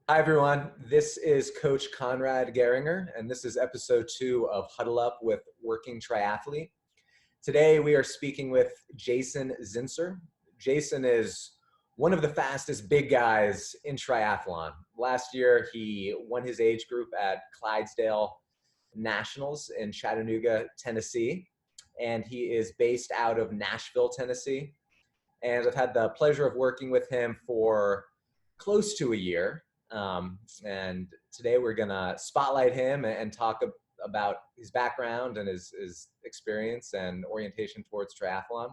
Hi, everyone. This is Coach Conrad Geringer, and this is episode 2 of Huddle Up with Working Triathlete. Today, we are speaking with Jason Zinser. Jason is one of the fastest big guys in triathlon. Last year, he won his age group at Clydesdale Nationals in Chattanooga, Tennessee, and he is based out of Nashville, Tennessee. And I've had the pleasure of working with him for close to a year. And today we're going to spotlight him and talk about his background and his experience and orientation towards triathlon.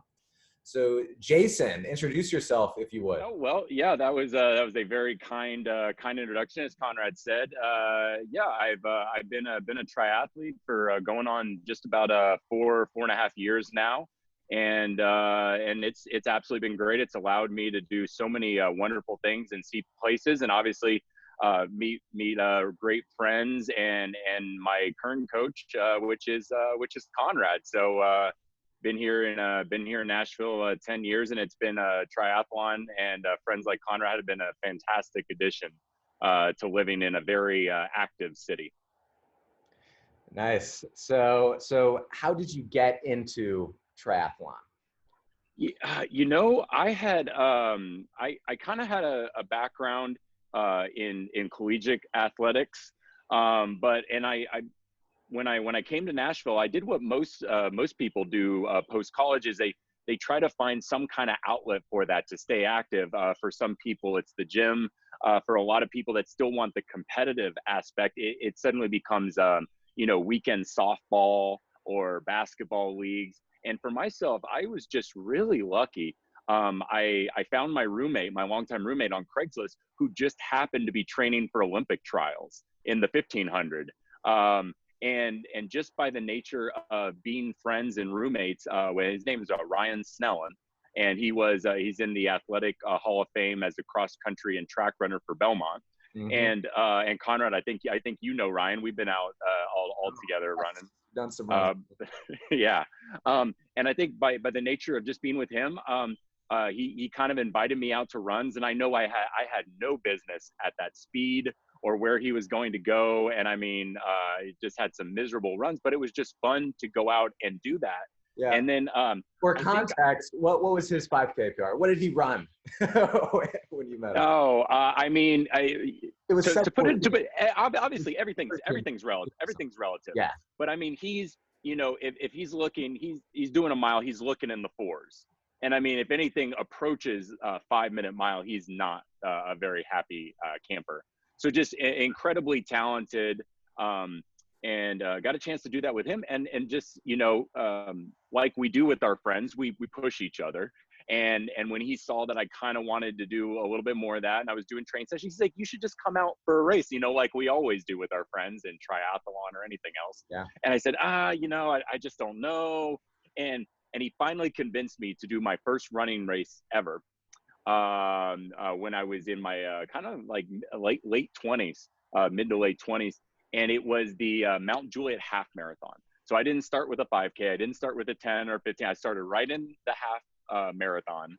So Jason, introduce yourself if you would. Oh, well, yeah, that was a very kind introduction, as Conrad said. Yeah, I've been a triathlete for going on just about 4.5 years now, and it's absolutely been great. It's allowed me to do so many wonderful things and see places, and obviously meet great friends and my current coach, which is Conrad. So. Been here in Nashville 10 years, and it's been a triathlon, and friends like Conrad have been a fantastic addition to living in a very active city. Nice. So how did you get into triathlon? I had I kind of had a background in collegiate athletics, but when I came to Nashville, I did what most people do post college is they try to find some kind of outlet for that to stay active. For some people, it's the gym. For a lot of people that still want the competitive aspect, it suddenly becomes weekend softball or basketball leagues. And for myself, I was just really lucky. I found my longtime roommate on Craigslist, who just happened to be training for Olympic trials in the 1500. And just by the nature of being friends and roommates, his name is Ryan Snellen, and he's in the Athletic Hall of Fame as a cross country and track runner for Belmont. Mm-hmm. And Conrad, I think you know Ryan. We've been out all together running. Done some running. Yeah. And I think by the nature of just being with him, he kind of invited me out to runs, and I know I had no business at that speed or where he was going to go. And I mean, just had some miserable runs, but it was just fun to go out and do that. Yeah. And then for context, what was his 5K PR? What did he run when you met him? Oh, I mean, it was obviously everything's relative. Everything's relative. Yeah. But I mean, he's, if he's looking, he's doing a mile, he's looking in the 4s. And I mean, if anything approaches a 5-minute mile, he's not a very happy camper. So just incredibly talented, and got a chance to do that with him. And just, like we do with our friends, we push each other. And when he saw that I kind of wanted to do a little bit more of that, and I was doing train sessions, he's like, you should just come out for a race, like we always do with our friends in triathlon or anything else. Yeah. And I said, I just don't know. And he finally convinced me to do my first running race ever. When I was in my kind of like late 20s, mid to late 20s, and it was the Mount Juliet half marathon. So I didn't start with a 5K, I didn't start with a 10 or 15. I started right in the half marathon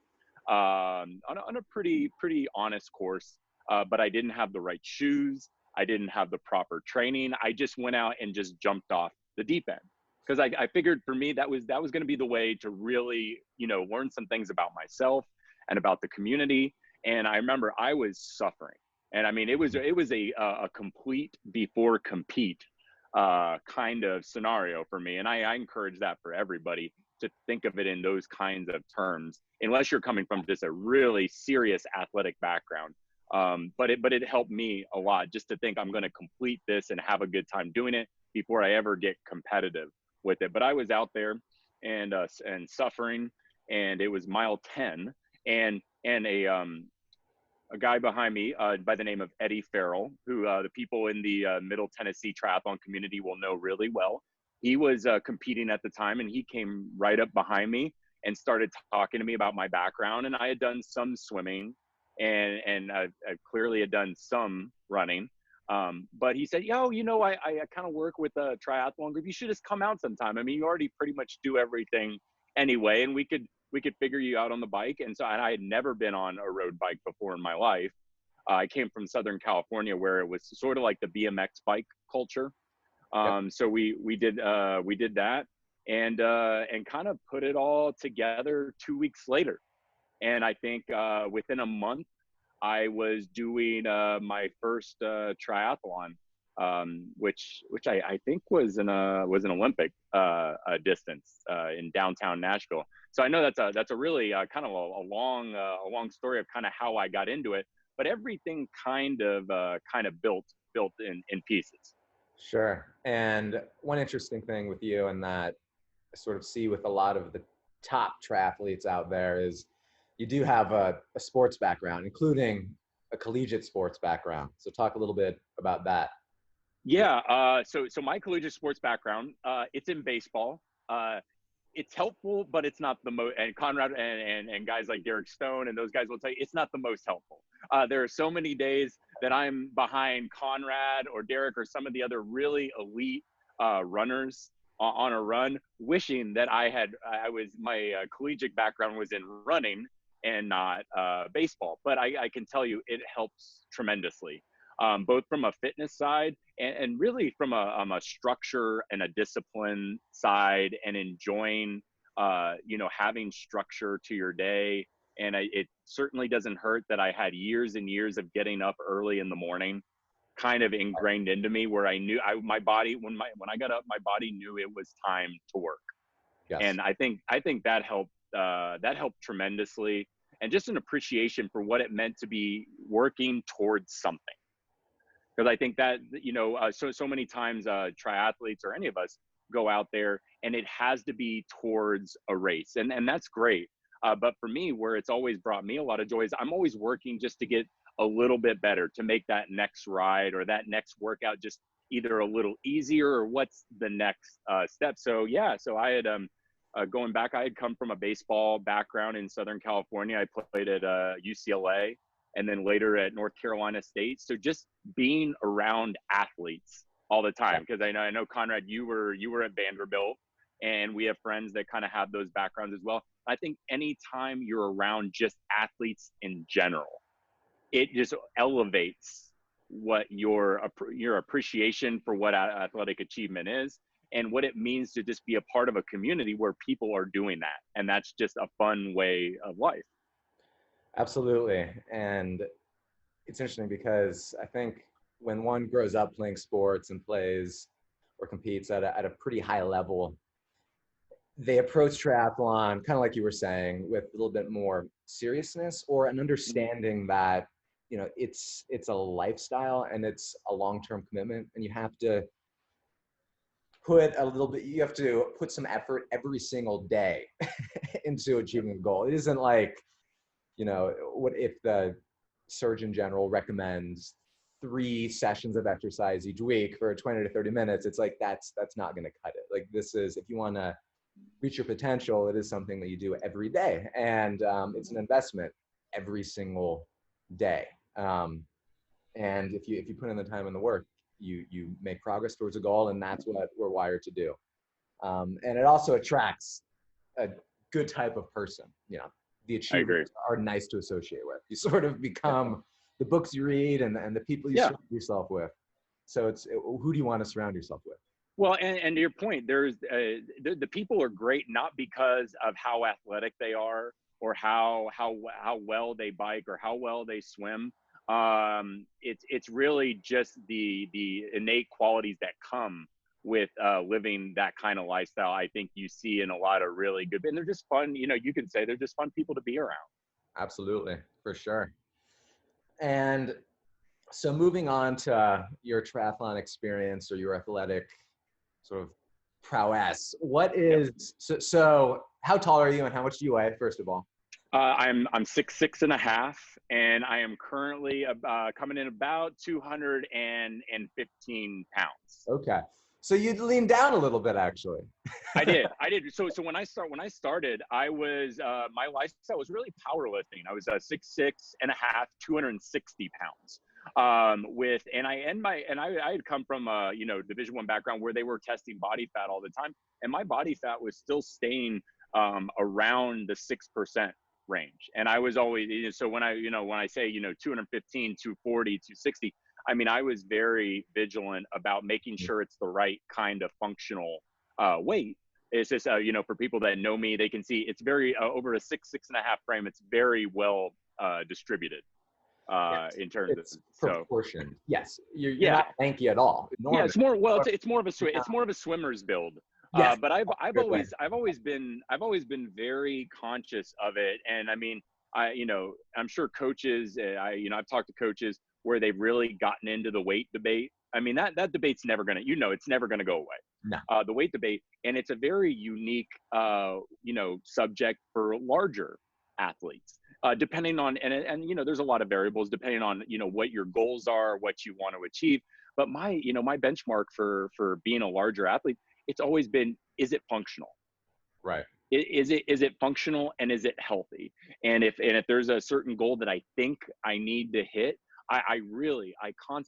on a pretty honest course, but I didn't have the right shoes, I didn't have the proper training. I just went out and just jumped off the deep end, because I figured for me that was going to be the way to really learn some things about myself and about the community. And I remember I was suffering. And I mean, it was a complete before compete kind of scenario for me. And I encourage that for everybody to think of it in those kinds of terms, unless you're coming from just a really serious athletic background. But it helped me a lot just to think I'm going to complete this and have a good time doing it before I ever get competitive with it. But I was out there and suffering, and it was mile 10. And a guy behind me by the name of Eddie Farrell, who the people in the Middle Tennessee triathlon community will know really well. He was competing at the time, and he came right up behind me and started talking to me about my background. And I had done some swimming, and I clearly had done some running. But he said, I kind of work with a triathlon group. You should just come out sometime. I mean, you already pretty much do everything anyway, and we could figure you out on the bike. And so I had never been on a road bike before in my life. I came from Southern California, where it was sort of like the BMX bike culture. Yep. So we did that, and kind of put it all together 2 weeks later. And I think within a month, I was doing my first triathlon, which I think was an Olympic distance in downtown Nashville. So I know that's a really kind of a long story of kind of how I got into it, but everything kind of built in pieces. Sure. And one interesting thing with you, and that I sort of see with a lot of the top triathletes out there, is you do have a sports background, including a collegiate sports background. So talk a little bit about that. Yeah. So my collegiate sports background, it's in baseball. It's helpful, but it's not the most. And Conrad and guys like Derek Stone and those guys will tell you it's not the most helpful. There are so many days that I'm behind Conrad or Derek or some of the other really elite runners on a run, wishing that my collegiate background was in running and not baseball. But I can tell you it helps tremendously, both from a fitness side and really from a structure and a discipline side, and enjoying having structure to your day. And it certainly doesn't hurt that I had years and years of getting up early in the morning kind of ingrained into me, where I knew my body, when I got up, my body knew it was time to work. Yes. And I think that helped tremendously, and just an appreciation for what it meant to be working towards something. Because I think that, so many times triathletes or any of us go out there and it has to be towards a race, and that's great. But for me, where it's always brought me a lot of joy is I'm always working just to get a little bit better, to make that next ride or that next workout just either a little easier, or what's the next step. So yeah, so I had going back, I had come from a baseball background in Southern California. I played at UCLA, and then later at North Carolina State. So just being around athletes all the time, because I know Conrad, you were at Vanderbilt, and we have friends that kind of have those backgrounds as well. I think anytime you're around just athletes in general, it just elevates what your appreciation for what athletic achievement is, and what it means to just be a part of a community where people are doing that. And that's just a fun way of life. Absolutely. And it's interesting because I think when one grows up playing sports and plays or competes at a pretty high level, they approach triathlon, kind of like you were saying, with a little bit more seriousness, or an understanding that, it's a lifestyle and it's a long-term commitment, and you have to put some effort every single day into achieving a goal. It isn't like, what if the Surgeon General recommends 3 sessions of exercise each week for 20 to 30 minutes. It's like, that's not going to cut it. Like, this is, if you want to reach your potential, it is something that you do every day. And it's an investment every single day. And if you put in the time and the work, you make progress towards a goal, and that's what we're wired to do. And it also attracts a good type of person. The achievers are nice to associate with. You sort of become the books you read and the people you surround yourself with. So it's, who do you want to surround yourself with? Well, and to your point, there's the people are great, not because of how athletic they are, or how well they bike, or how well they swim. It's really just the innate qualities that come with living that kind of lifestyle. I think you see in a lot of really good, and they're just fun. You can say they're just fun people to be around. Absolutely, for sure. And so moving on to your triathlon experience, or your athletic sort of prowess, so how tall are you and how much do you weigh, first of all? I'm 6'6.5", and I am currently coming in about 215 pounds. Okay, so you'd lean down a little bit, actually. I did. So when I started, I was my lifestyle was really powerlifting. I was 6'6.5", 260 pounds. I had come from a Division I background where they were testing body fat all the time, and my body fat was still staying around the 6%. range. And I was always, so when when I say, 215, 240, 260, I mean, I was very vigilant about making sure it's the right kind of functional weight. It's just, for people that know me, they can see it's very, over a 6.5 frame, it's very well distributed Yes, in terms of, it's so proportioned. Yes, you're yeah. not lanky at all. Yeah, Enormous. it's more, well, it's more of a it's more of a swimmer's build. Yes, But I've good way. always been very conscious of it. And I mean, I'm sure coaches, I've talked to coaches where they've really gotten into the weight debate. I mean, that debate's never gonna, it's never gonna go away. No. The weight debate, and it's a very unique, subject for larger athletes. Depending on, and there's a lot of variables depending on, what your goals are, what you want to achieve. But my benchmark for being a larger athlete, it's always been, is it functional? Right. Is it functional, and is it healthy? And if there's a certain goal that I think I need to hit,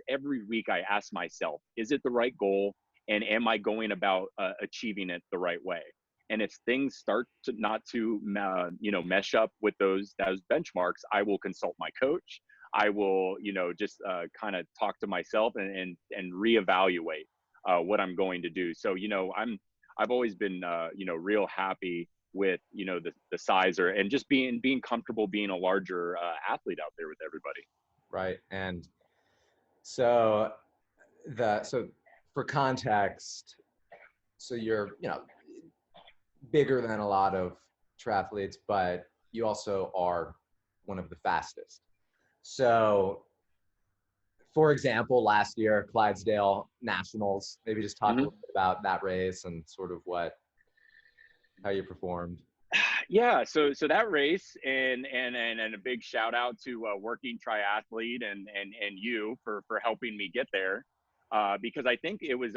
every week I ask myself, is it the right goal? And am I going about achieving it the right way? And if things start to not to mesh up with those benchmarks, I will consult my coach. I will just kind of talk to myself and reevaluate what I'm going to do. So I've always been real happy with the size, and just being comfortable being a larger athlete out there with everybody. Right. And so for context, so you're bigger than a lot of triathletes, but you also are one of the fastest. So, for example, last year, Clydesdale Nationals, maybe just talk a little bit about that race and sort of how you performed. Yeah, so that race, and a big shout out to Working Triathlete and you for helping me get there, because I think it was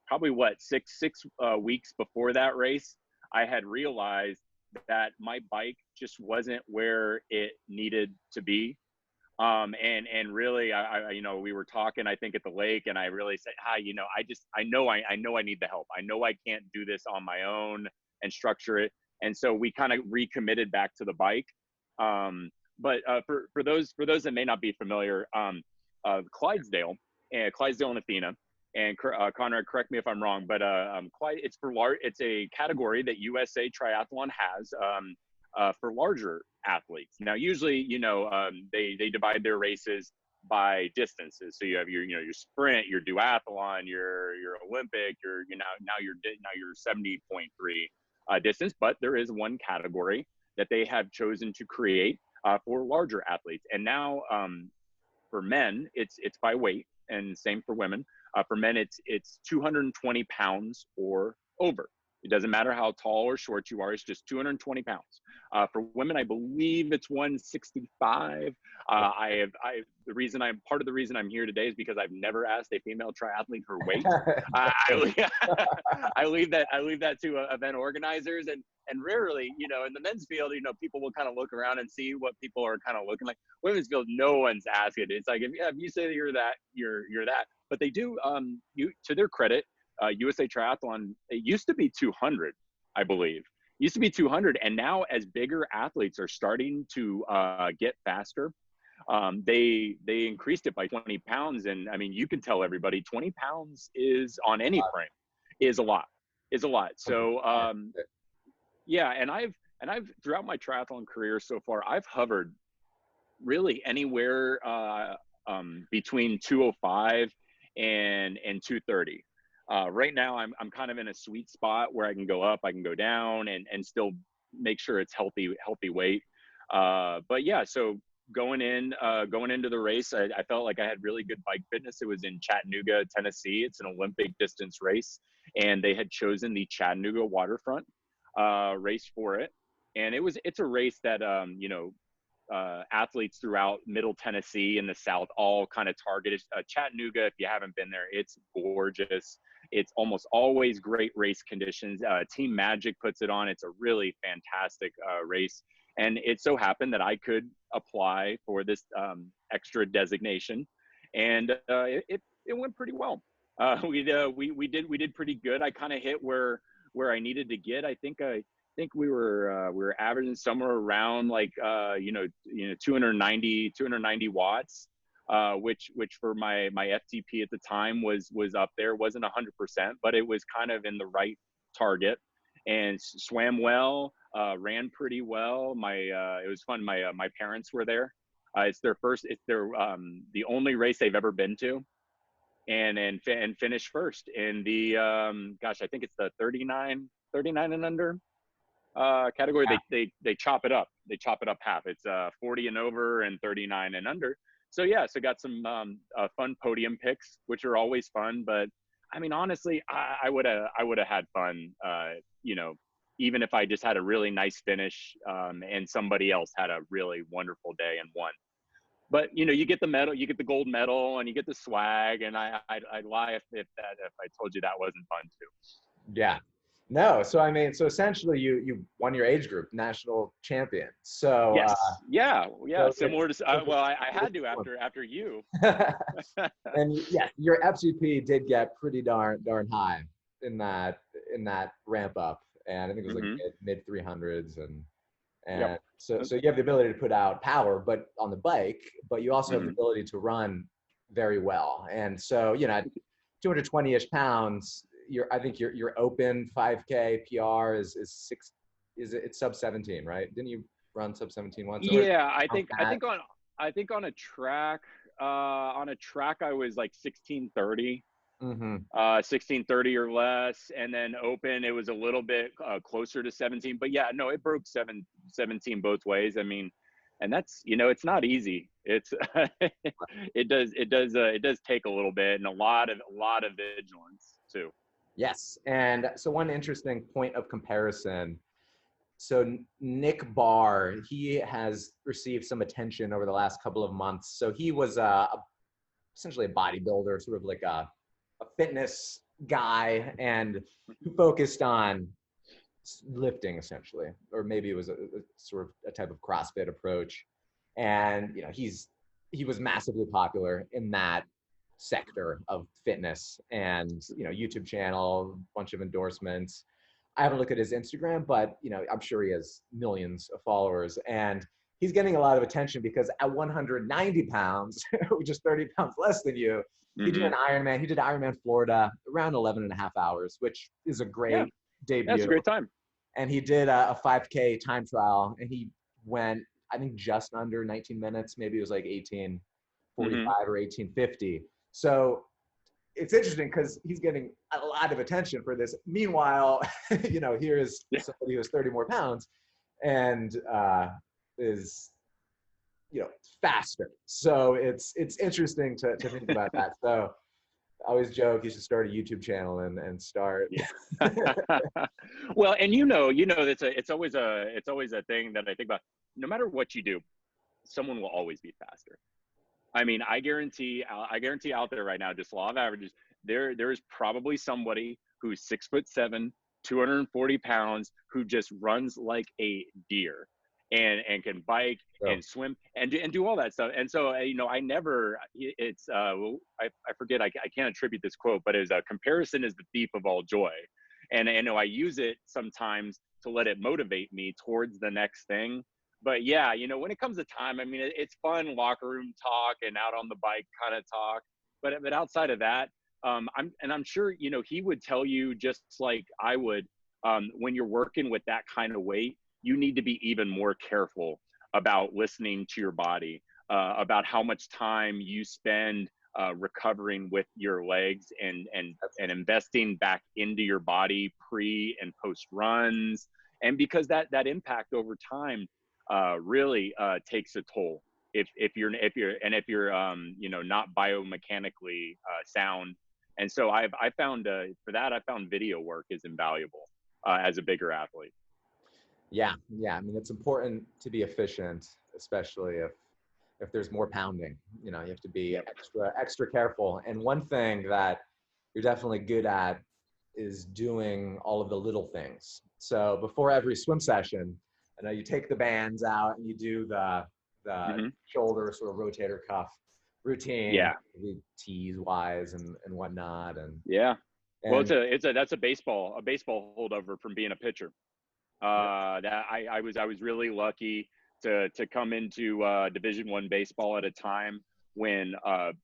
probably six weeks before that race, I had realized that my bike just wasn't where it needed to be. And really, we were talking, I think, at the lake, and I really said, hi, I know I need the help. I know I can't do this on my own and structure it. And so we kind of recommitted back to the bike. But for those that may not be familiar, Clydesdale and Athena, and Conrad, correct me if I'm wrong, but it's a category that USA Triathlon has for larger athletes. Now, usually, they divide their races by distances. So you have your sprint, your duathlon, your Olympic, now your 70.3 distance. But there is one category that they have chosen to create for larger athletes. And now for men, it's by weight, and same for women. For men, it's 220 pounds or over. It doesn't matter how tall or short you are. It's just 220 pounds. For women, I believe it's 165. Part of the reason I'm here today is because I've never asked a female triathlete her weight. I leave that to event organizers, and rarely, in the men's field, people will kind of look around and see what people are kind of looking like. Women's field, no one's asking. It's like, if you say that you're that, you're that. But they do, to their credit, USA Triathlon, it used to be 200, I believe. It used to be 200, and now as bigger athletes are starting to get faster, they increased it by 20 pounds. And I mean, you can tell everybody 20 pounds is on any frame is a lot. So yeah, and I've throughout my triathlon career so far, I've hovered really anywhere between 205 and 230. Right now, I'm kind of in a sweet spot where I can go up, I can go down, and still make sure it's healthy weight. But yeah, so going into the race, I felt like I had really good bike fitness. It was in Chattanooga, Tennessee. It's an Olympic distance race, and they had chosen the Chattanooga waterfront race for it. And it's a race that athletes throughout Middle Tennessee and the South all kind of targeted. Chattanooga, if you haven't been there, it's gorgeous. It's almost always great race conditions. Team Magic puts it on. It's a really fantastic race. And it so happened that I could apply for this extra designation, and it went pretty well. We did pretty good. I kind of hit where I needed to get. I think think we were averaging somewhere around like 290 watts, which for my FTP at the time was up there. Wasn't 100%, but it was kind of in the right target, and swam well, ran pretty well. It was fun. My parents were there. It's their the only race they've ever been to, and finished first in the I think it's the 39 and under category. They chop it up. They chop it up half. It's 40 and over and 39 and under. So yeah, so got some fun podium picks, which are always fun. But I mean, honestly, I would have had fun, even if I just had a really nice finish, and somebody else had a really wonderful day and won. But you get the medal, you get the gold medal, and you get the swag. And I'd lie if I told you that wasn't fun too. Yeah. No. So I mean, so essentially, you won your age group national champion. So yes, yeah. So Similar to well, I had to after you. And yeah, your FGP did get pretty darn high in that ramp up, and I think it was like mid 300s, and Yep. so you have the ability to put out power, but on the bike, but you also have the ability to run very well. And so at 220-ish pounds, I think your open 5K PR is it's sub 17, right? Didn't you run sub 17 once? Yeah, I think on a track I was like 16:30. 16:30 or less, and then open it was a little bit closer to 17. But yeah, no, it broke 17 both ways. I mean, and that's it's not easy. It's it does take a little bit and a lot of vigilance too. Yes. And so one interesting point of comparison. So Nick Barr, he has received some attention over the last couple of months. So he was essentially a bodybuilder, sort of like a fitness guy, and who focused on lifting essentially, or maybe it was a sort of a type of CrossFit approach. And he was massively popular in that sector of fitness, and YouTube channel, bunch of endorsements. I haven't looked at his Instagram, but I'm sure he has millions of followers, and he's getting a lot of attention because at 190 pounds, which is 30 pounds less than you, he did an Ironman. He did Ironman Florida around 11 and a half hours, which is a great debut. That's a great time. And he did a 5K time trial, and he went, I think, just under 19 minutes. Maybe it was like 18:45 or 18:50. So it's interesting because he's getting a lot of attention for this. Meanwhile, here is somebody who has 30 more pounds and is, faster. So it's interesting to think about that. So I always joke you should start a YouTube channel and start. Yeah. Well, and it's always a thing that I think about. No matter what you do, someone will always be faster. I mean, I guarantee out there right now, just law of averages, there is probably somebody who's 6'7", 240 pounds, who just runs like a deer, and can bike and swim and do all that stuff. And so I never, it's I forget, I can't attribute this quote, but it's a comparison is the thief of all joy, and I use it sometimes to let it motivate me towards the next thing. But yeah, when it comes to time, I mean, it's fun locker room talk and out on the bike kind of talk. But outside of that, I'm sure, he would tell you, just like I would, when you're working with that kind of weight, you need to be even more careful about listening to your body, about how much time you spend recovering with your legs, and investing back into your body pre and post runs. And because that impact over time really takes a toll if you're not biomechanically sound. And so I found for that, I found video work is invaluable as a bigger athlete. Yeah. I mean, it's important to be efficient, especially if there's more pounding. You have to be extra careful. And one thing that you're definitely good at is doing all of the little things. So before every swim session, I know you take the bands out and you do the shoulder sort of rotator cuff routine. Yeah. Tees wise and whatnot. And well, that's a baseball holdover from being a pitcher. Yeah. That I was really lucky to come into Division I baseball at a time when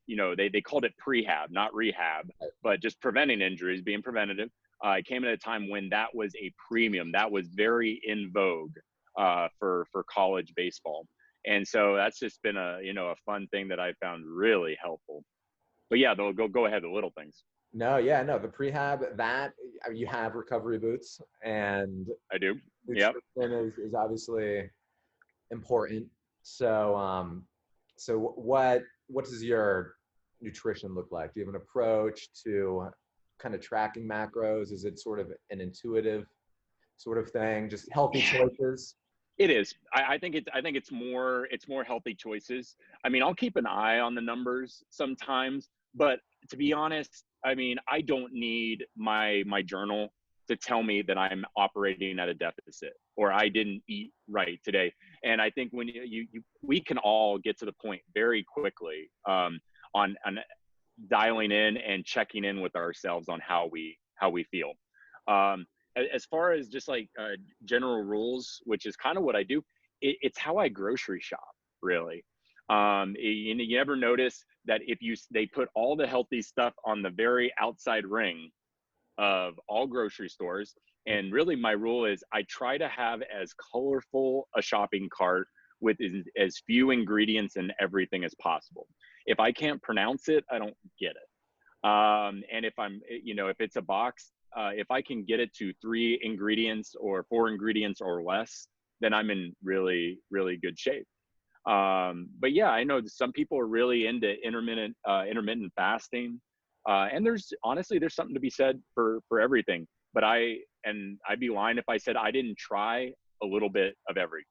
they called it prehab, not rehab, but just preventing injuries, being preventative. I came at a time when that was a premium, that was very in vogue for college baseball, and so that's just been a fun thing that I found really helpful. But yeah, they'll go ahead, the little things. No, yeah, no, the prehab that you have recovery boots, and I do. Yep. nutrition is obviously important. So, so what does your nutrition look like? Do you have an approach to kind of tracking macros? Is it sort of an intuitive sort of thing? Just healthy Yeah, choices? it is. I think it's more healthy choices. I mean, I'll keep an eye on the numbers sometimes, but to be honest, I mean, I don't need my journal to tell me that I'm operating at a deficit or I didn't eat right today. And I think when you we can all get to the point very quickly on dialing in and checking in with ourselves on how we feel. Um, as far as just like general rules, which is kind of what I do, it's how I grocery shop, really. You ever notice that if they put all the healthy stuff on the very outside ring of all grocery stores, and really my rule is I try to have as colorful a shopping cart with as few ingredients and everything as possible. If I can't pronounce it, I don't get it. And if if it's a box, if I can get it to 3 ingredients or 4 ingredients or less, then I'm in really, really good shape. But yeah, I know some people are really into intermittent fasting, and there's something to be said for everything. But I'd be lying if I said I didn't try a little bit of everything.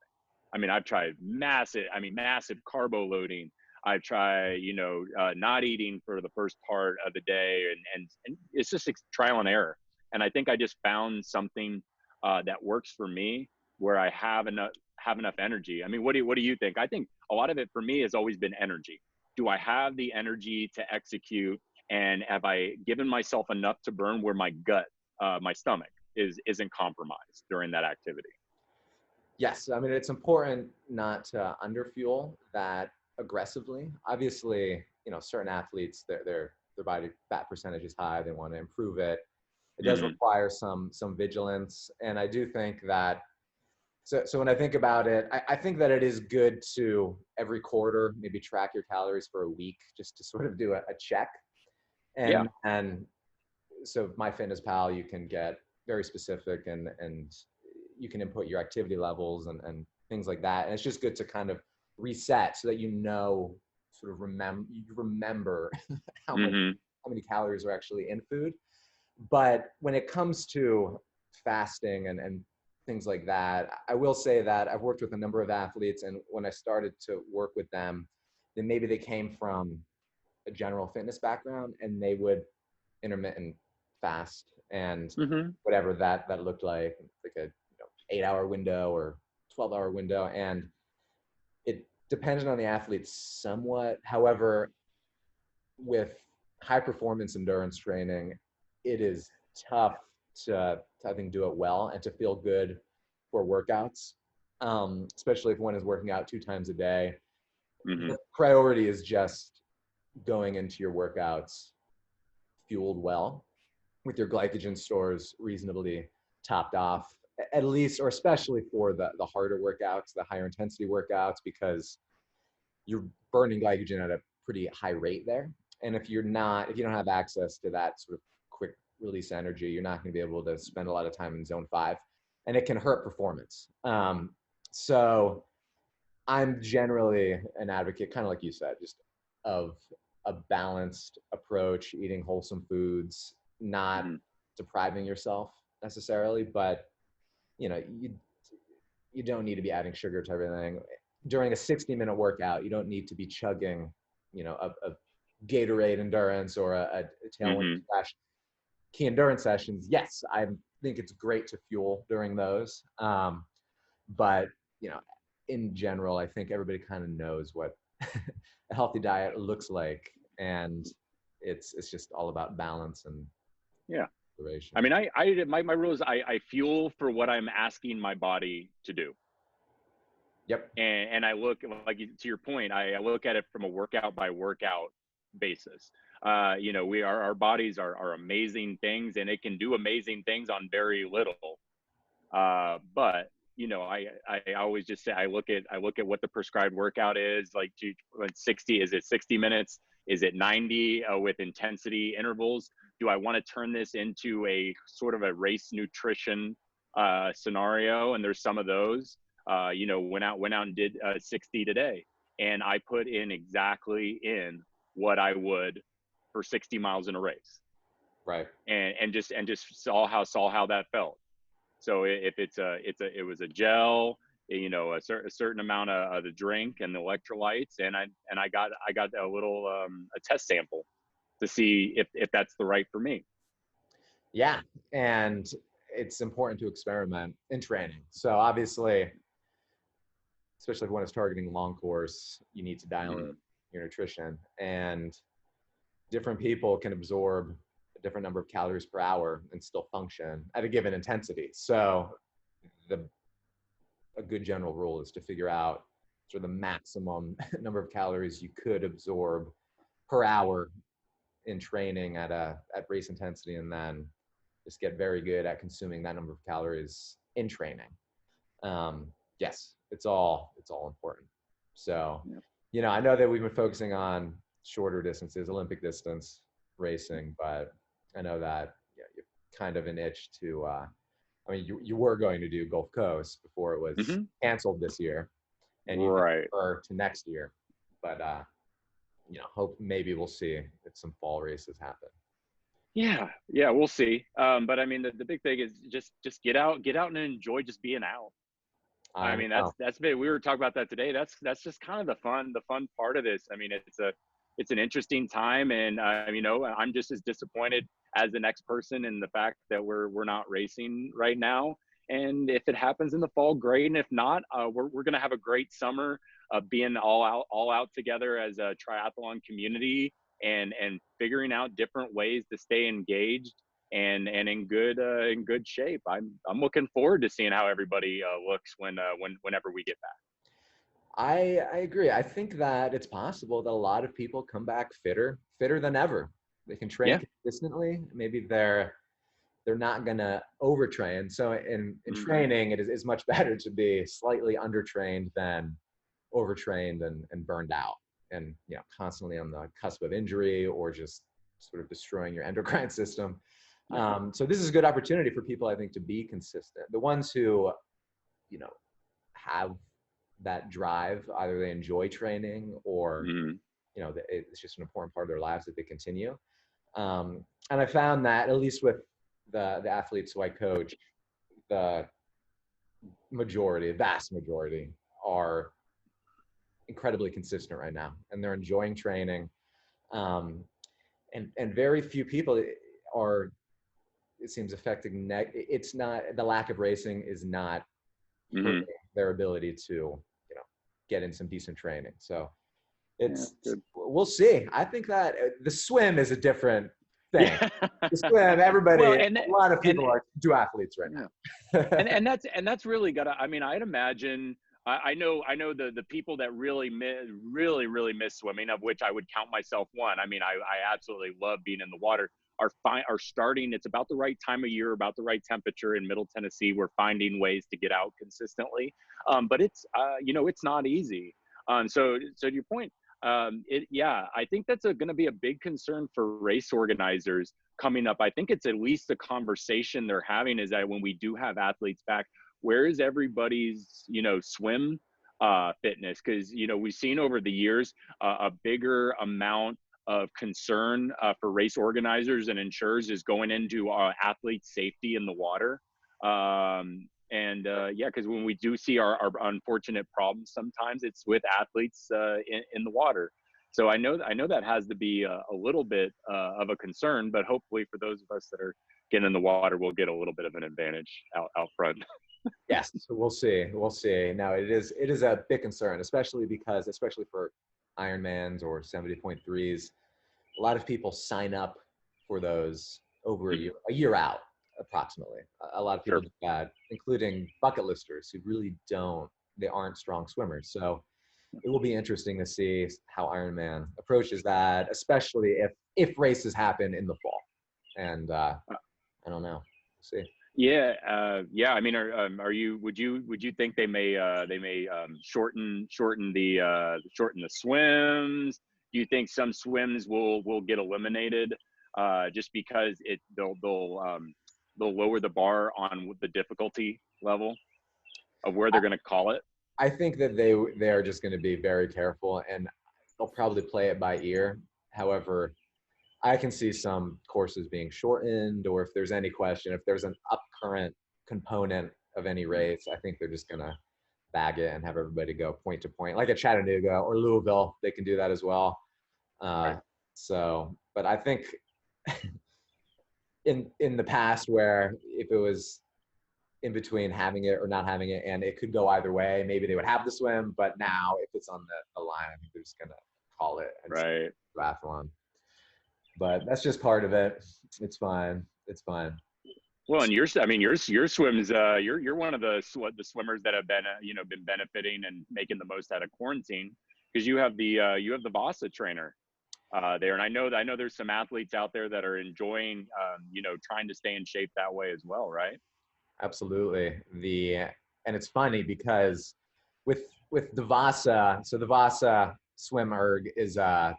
I mean, I've tried massive carbo loading. I've tried, not eating for the first part of the day, and it's just trial and error. And I think I just found something that works for me, where I have enough energy. I mean, what do you think? I think a lot of it for me has always been energy. Do I have the energy to execute, and have I given myself enough to burn where my gut, my stomach isn't compromised during that activity? Yes, I mean it's important not to underfuel that aggressively. Obviously, certain athletes, their body fat percentage is high. They want to improve it. It does Mm-hmm. require some vigilance, and I do think that. So when I think about it, I think that it is good to every quarter maybe track your calories for a week just to sort of do a check. Yeah. And so MyFitnessPal, you can get very specific and you can input your activity levels and things like that. And it's just good to kind of reset so that sort of remember how many Mm-hmm. how many calories are actually in food. But when it comes to fasting and things like that, I will say that I've worked with a number of athletes, and when I started to work with them, then maybe they came from a general fitness background and they would intermittent fast and Mm-hmm. whatever that looked like a 8-hour window or 12-hour window, and it depended on the athlete somewhat. However, with high performance endurance training, it is tough to I think do it well and to feel good for workouts, especially if one is working out 2 times a day. Mm-hmm. The priority is just going into your workouts fueled well with your glycogen stores reasonably topped off, at least, or especially for the harder workouts, the higher intensity workouts, because you're burning glycogen at a pretty high rate there. And if you don't have access to that sort of quick release energy, you're not going to be able to spend a lot of time in zone 5, and it can hurt performance. So I'm generally an advocate, kind of like you said, just of a balanced approach, eating wholesome foods, not Mm-hmm. depriving yourself necessarily, but you know, you you don't need to be adding sugar to everything. During a 60-minute workout, you don't need to be chugging, a Gatorade endurance or a tailwind Mm-hmm. slash key endurance sessions. Yes, I think it's great to fuel during those. But, you know, in general, I think everybody kind of knows what a healthy diet looks like. And it's just all about balance and Yeah. I mean, my rule is I fuel for what I'm asking my body to do. Yep. And I look, like, to your point, I look at it from a workout by workout basis. You know, our bodies are amazing things, and it can do amazing things on very little. But you know, I always just say, I look at what the prescribed workout is, like, 60, is it 60 minutes? Is it 90 with intensity intervals? Do I want to turn this into a sort of a race nutrition scenario? And there's some of those. You know, went out and did 60 today, and I put in exactly in what I would for 60 miles in a race. Right. And just saw how that felt. So if it was a gel, you know, a certain amount of the drink and the electrolytes, and I got a little a test sample to see if that's the right for me. Yeah, and it's important to experiment in training. So obviously, especially if one is targeting long course, you need to dial in your nutrition, and different people can absorb a different number of calories per hour and still function at a given intensity. So a good general rule is to figure out sort of the maximum number of calories you could absorb per hour in training at race intensity, and then just get very good at consuming that number of calories in training. Yes, it's all important. So, you know, I know that we've been focusing on shorter distances, Olympic distance racing, but I know that you're kind of an itch to, I mean, you were going to do Gulf Coast before it was canceled this year, and you defer to next year, but you know, hope maybe we'll see if some fall races happen. Yeah, we'll see. But I mean, the big thing is just get out and enjoy just being out. I mean, that's big. We were talking about that today. That's just kind of the fun part of this. I mean, it's an interesting time, and you know, I'm just as disappointed as the next person in the fact that we're not racing right now. And if it happens in the fall, great. And if not, we're gonna have a great summer of being all out together as a triathlon community, and figuring out different ways to stay engaged and in good shape. I'm looking forward to seeing how everybody looks whenever we get back. I agree. I think that it's possible that a lot of people come back fitter than ever. They can train consistently. Maybe they're not gonna overtrain. So in training, it is much better to be slightly undertrained than overtrained and burned out, and you know, constantly on the cusp of injury or just sort of destroying your endocrine system. So this is a good opportunity for people, I think, to be consistent. The ones who, you know, have that drive, either they enjoy training or, you know, it's just an important part of their lives that they continue. And I found that, at least with the athletes who I coach, the vast majority are incredibly consistent right now, and they're enjoying training. And very few people are, it seems, affecting it's not, the lack of racing is not hurting their ability to, you know, get in some decent training. So we'll see. I think that the swim is a different thing. The swim, everybody, a lot of people are duathletes right now. and that's really gotta, I mean, I'd imagine, I know the people that really miss swimming, of which I would count myself one. I mean, I absolutely love being in the water. Are starting. It's about the right time of year, about the right temperature in Middle Tennessee. We're finding ways to get out consistently, but it's you know, it's not easy. So to your point, I think that's going to be a big concern for race organizers coming up. I think it's at least a conversation they're having, is that when we do have athletes back, where is everybody's, you know, swim fitness? Because, you know, we've seen over the years a bigger amount of concern for race organizers and insurers is going into athlete safety in the water. Because when we do see our unfortunate problems, sometimes it's with athletes in the water. So I know that has to be a little bit of a concern, but hopefully for those of us that are getting in the water, we'll get a little bit of an advantage out front. Yes, we'll see. Now, it is a big concern, especially for Ironmans or 70.3s. A lot of people sign up for those over Mhm. a year out, approximately. A lot of people Sure. do that, including bucket listers who really they aren't strong swimmers. So it will be interesting to see how Ironman approaches that, especially if races happen in the fall. And I don't know. We'll see. Yeah, yeah. I mean, are you? Would you think they may shorten the swims? Do you think some swims will get eliminated just because they'll lower the bar on the difficulty level of where I, they're going to call it? I think that they are just going to be very careful, and they'll probably play it by ear. However, I can see some courses being shortened, or if there's any question, if there's an up current component of any race, I think they're just gonna bag it and have everybody go point to point, like at Chattanooga or Louisville. They can do that as well. Right. But I think in the past, where if it was in between having it or not having it, and it could go either way, maybe they would have the swim. But now, if it's on the line, I think they're just gonna call it and say Right. triathlon. But that's just part of it. It's fine. It's fine. Well, and I mean, your swims, you're one of the swimmers that have been, been benefiting and making the most out of quarantine because you have the Vasa trainer there, and I know there's some athletes out there that are enjoying, trying to stay in shape that way as well, right? Absolutely. And it's funny because with the Vasa, so the Vasa Swim Erg is a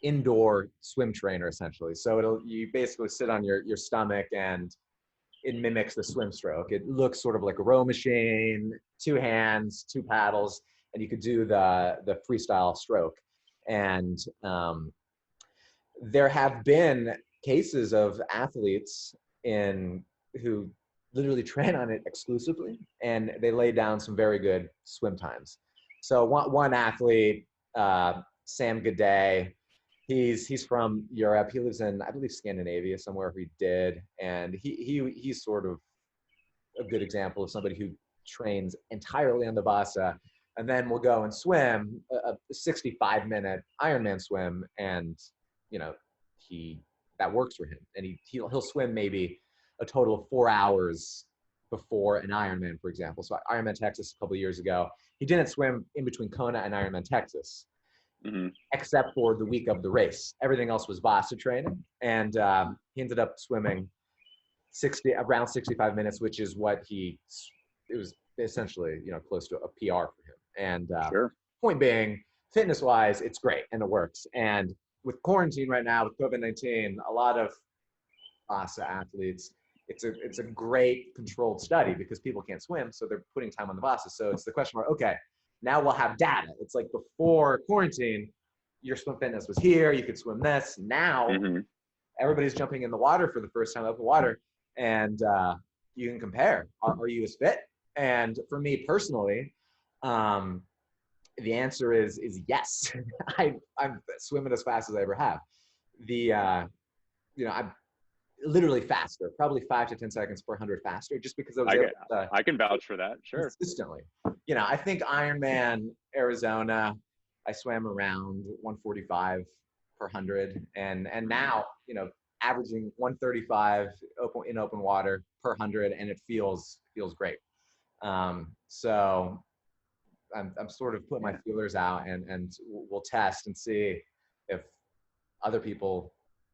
indoor swim trainer essentially. So you basically sit on your stomach and it mimics the swim stroke. It looks sort of like a row machine, two hands, two paddles, and you could do the freestyle stroke. And there have been cases of athletes in who literally train on it exclusively, and they lay down some very good swim times. So one athlete, Sam Gaudet, he's from Europe. He lives in, I believe, Scandinavia, somewhere he did, and he's sort of a good example of somebody who trains entirely on the Vasa, and then will go and swim a 65-minute Ironman swim, and you know he that works for him, and he'll swim maybe a total of 4 hours before an Ironman, for example. So Ironman Texas a couple of years ago, he didn't swim in between Kona and Ironman Texas, Mm-hmm. except for the week of the race. Everything else was Vasa training, and he ended up swimming around 65 minutes, which is it was essentially close to a PR for him. And Sure. point being, fitness wise, it's great and it works. And with quarantine right now with COVID-19, a lot of Vasa athletes, it's a great controlled study because people can't swim, so they're putting time on the Vasa. So it's the question mark. Okay, now we'll have data. It's like before quarantine, your swim fitness was here, you could swim this. Now Mm-hmm. everybody's jumping in the water for the first time, open water, and you can compare. Are you as fit? And for me personally, the answer is yes. I'm swimming as fast as I ever have. I'm literally faster, probably 5 to 10 seconds per 100 faster, just because I was I able can to I can vouch for that. Sure. consistently. I think Ironman Arizona, I swam around 145 per 100, and now averaging 135 in open water per 100, and it feels great. So I'm sort of putting my Yeah. feelers out, and we'll test and see if other people,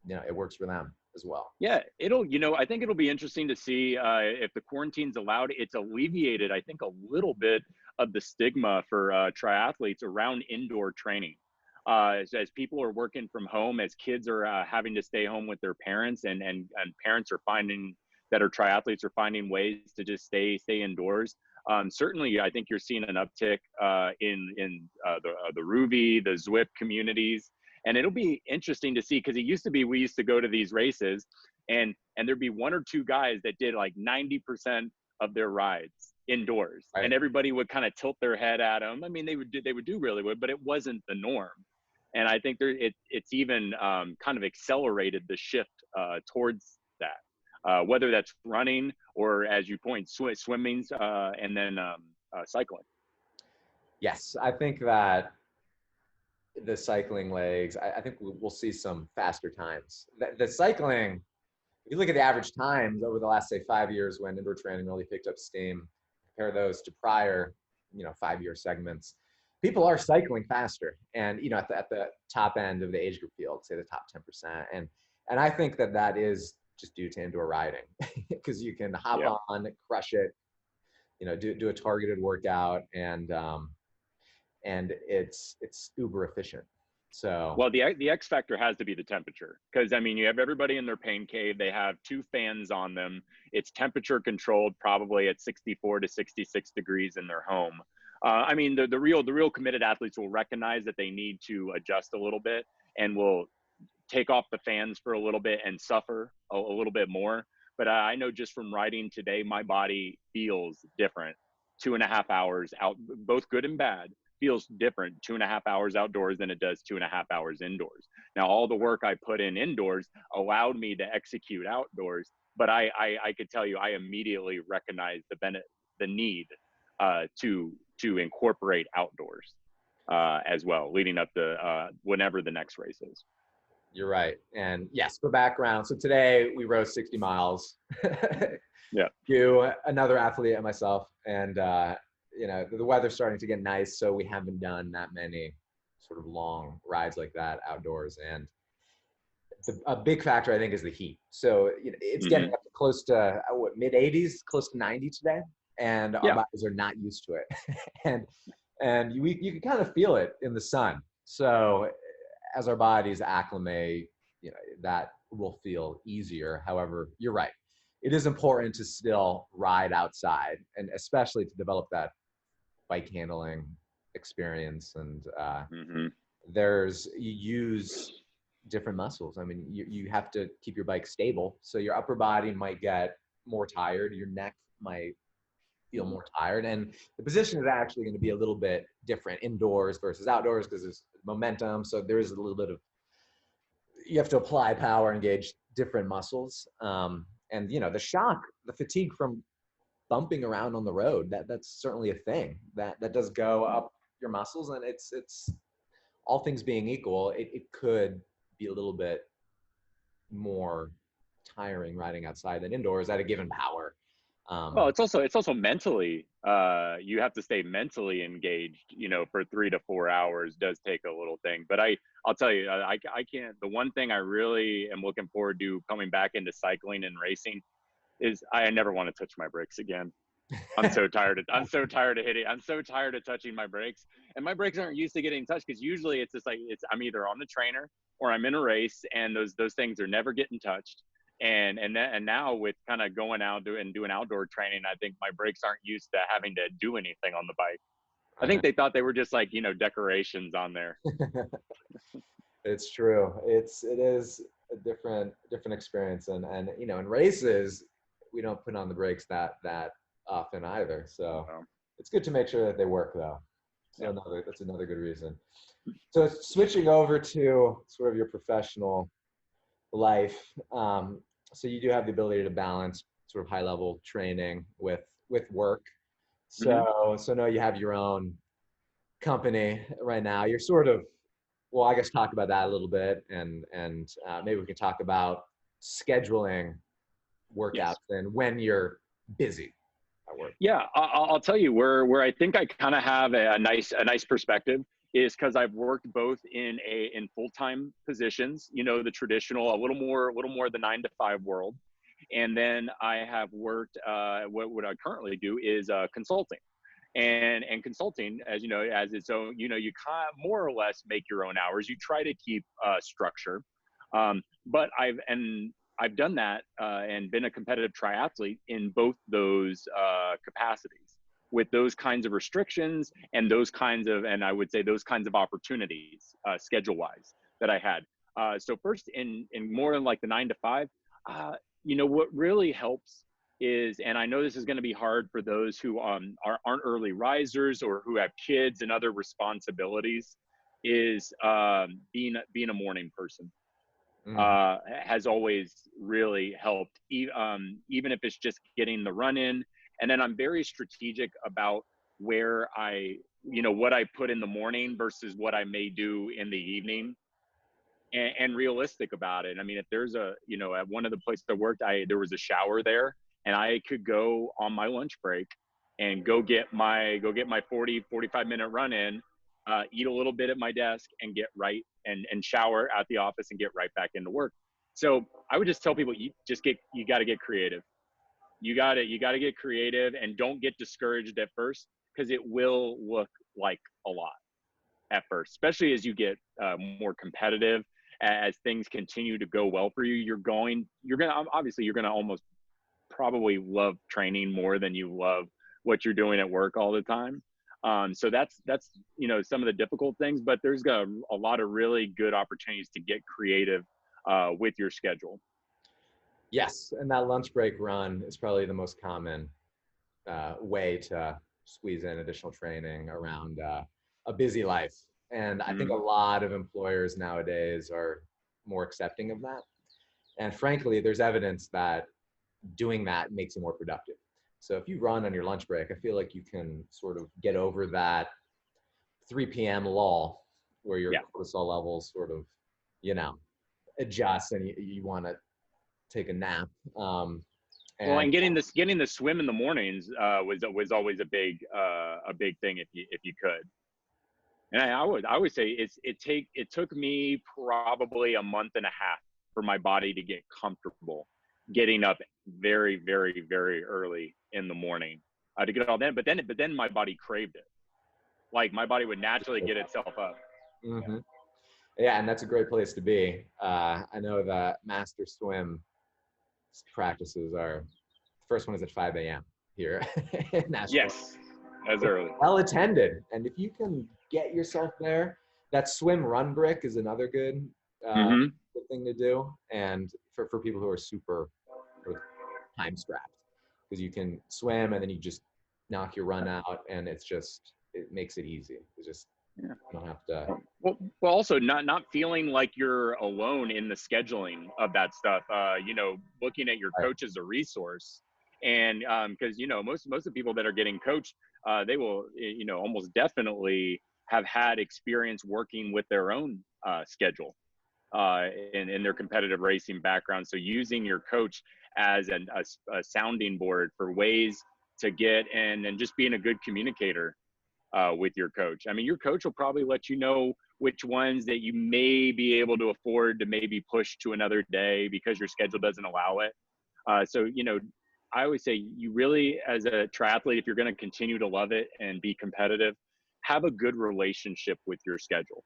it works for them as well. Yeah, I think it'll be interesting to see if the quarantine's allowed. It's alleviated, I think, a little bit of the stigma for triathletes around indoor training. As people are working from home, as kids are having to stay home with their parents, and parents are finding that are triathletes are finding ways to just stay indoors. Certainly, I think you're seeing an uptick in the Ruby, the Zwip communities, and it'll be interesting to see because it used to be we used to go to these races and there'd be one or two guys that did like 90% of their rides indoors, Right. and everybody would kind of tilt their head at them. I mean, they would do really well, but it wasn't the norm. And I think it's even kind of accelerated the shift towards that, whether that's running or, as you point, swimming, and then cycling. Yes, I think that the cycling legs, I think we'll see some faster times. The cycling, if you look at the average times over the last, say, 5 years when indoor training really picked up steam, compare those to prior, 5-year segments, people are cycling faster. And, at the top end of the age group field, say the top 10%. And I think that is just due to indoor riding because you can hop Yeah. on, crush it, do a targeted workout, and it's uber efficient. So, Well, the X factor has to be the temperature, because I mean, you have everybody in their pain cave. They have 2 fans on them. It's temperature controlled, probably at 64 to 66 degrees in their home. I mean, the real committed athletes will recognize that they need to adjust a little bit and will take off the fans for a little bit and suffer a little bit more. But I know just from riding today, my body feels different. 2.5 hours out, both good and bad, feels different 2.5 hours outdoors than it does 2.5 hours indoors. Now, all the work I put in indoors allowed me to execute outdoors, but I could tell you, I immediately recognized the need to incorporate outdoors as well, leading up to whenever the next race is. you're right. And yes, for background, so today we rode 60 miles. Yeah. You, another athlete, and myself, and the weather's starting to get nice, so we haven't done that many sort of long rides like that outdoors. And a big factor, I think, is the heat. So it's getting up to close to mid 80s, close to 90 today, and our bodies are not used to it. and you can kind of feel it in the sun. So as our bodies acclimate, that will feel easier. However, you're right. It is important to still ride outside, and especially to develop that bike handling experience. And you use different muscles. I mean, you have to keep your bike stable. So your upper body might get more tired. Your neck might feel more tired. And the position is actually going to be a little bit different indoors versus outdoors because there's momentum. So there is a little bit of, you have to apply power, engage different muscles. And the shock, the fatigue from bumping around on the road, that's certainly a thing that does go up your muscles. And it's all things being equal, it could be a little bit more tiring riding outside than indoors at a given power. Well, it's also mentally, you have to stay mentally engaged, for 3 to 4 hours does take a little thing. But I'll tell you, I can't, the one thing I really am looking forward to coming back into cycling and racing is I never want to touch my brakes again. I'm so tired of hitting. I'm so tired of touching my brakes, and my brakes aren't used to getting touched because usually it's just like I'm either on the trainer or I'm in a race, and those things are never getting touched. And now with kind of going out doing outdoor training, I think my brakes aren't used to having to do anything on the bike. I think they thought they were just like decorations on there. It's true. It is a different experience, and in races we don't put on the brakes that often either. So it's good to make sure that they work though. So that's another good reason. So switching over to sort of your professional life. So you do have the ability to balance sort of high level training with work. So now you have your own company right now. You're sort of, well, I guess talk about that a little bit, and maybe we can talk about scheduling workouts and when you're busy at work. Yeah, I'll tell you where I think I kind of have a nice perspective is because I've worked both in full-time positions, the traditional, a little more the 9 to 5 world, and then I have worked. What I currently do is consulting, and consulting, as you know, as its own, you kind of more or less make your own hours. You try to keep structure, but I've done that and been a competitive triathlete in both those capacities, with those kinds of restrictions and I would say those kinds of opportunities schedule-wise that I had. So first in more than like the 9 to 5, what really helps is, and I know this is going to be hard for those who aren't early risers or who have kids and other responsibilities, is being a morning person. Has always really helped, even if it's just getting the run in. And then I'm very strategic about where what I put in the morning versus what I may do in the evening. and realistic about it. I mean, if there's a, you know, at one of the places I worked, there was a shower there, and I could go on my lunch break and go get my 45-minute run in, eat a little bit at my desk, and get right and shower at the office and get right back into work. So I would just tell people, you got to get creative. You got to get creative, and don't get discouraged at first, because it will look like a lot at first, especially as you get more competitive, as things continue to go well for you. You're gonna almost probably love training more than you love what you're doing at work all the time. So that's, you know, some of the difficult things, but there's a lot of really good opportunities to get creative with your schedule. Yes, and that lunch break run is probably the most common way to squeeze in additional training around a busy life. And I think a lot of employers nowadays are more accepting of that. And frankly, there's evidence that doing that makes you more productive. So if you run on your lunch break, I feel like you can sort of get over that 3 p.m. lull where your cortisol levels sort of, you know, adjust, and you want to take a nap. And getting the swim in the mornings was always a big thing if you could. And I would say it took me probably a month and a half for my body to get comfortable getting up very, very, very early in the morning to get all that. But then my body craved it. Like, my body would naturally get itself up. Mm-hmm. Yeah, and that's a great place to be. I know that master swim practices the first one is at 5 a.m. here in Nashville. Yes, as early. Well attended. And if you can get yourself there, that swim run brick is another good thing to do. And for people who are super time strapped, because you can swim and then you just knock your run out, and it makes it easy. It's just, you don't have to. Well, also not feeling like you're alone in the scheduling of that stuff. You know, looking at your coach as a resource, and because, you know, most of the people that are getting coached, they will, you know, almost definitely have had experience working with their own schedule in their competitive racing background. So using your coach as a sounding board for ways to get in, and just being a good communicator with your coach. I mean, your coach will probably let you know which ones that you may be able to afford to maybe push to another day because your schedule doesn't allow it. So, you know, I always say, you really, as a triathlete, if you're going to continue to love it and be competitive, have a good relationship with your schedule.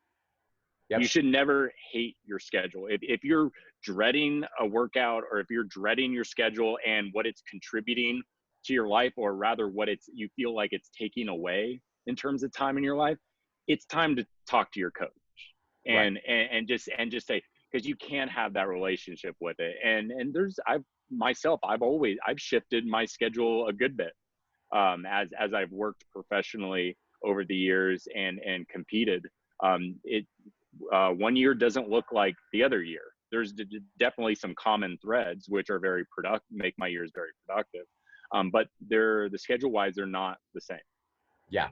Yep. You should never hate your schedule. If you're dreading a workout, or if you're dreading your schedule and what it's contributing to your life, or rather what you feel like it's taking away in terms of time in your life, it's time to talk to your coach and just say, because you can't have that relationship with it. And I've shifted my schedule a good bit as I've worked professionally over the years and competed. One year doesn't look like the other year. There's definitely some common threads which are very make my years very productive. But the schedule wise, they're not the same. Yeah.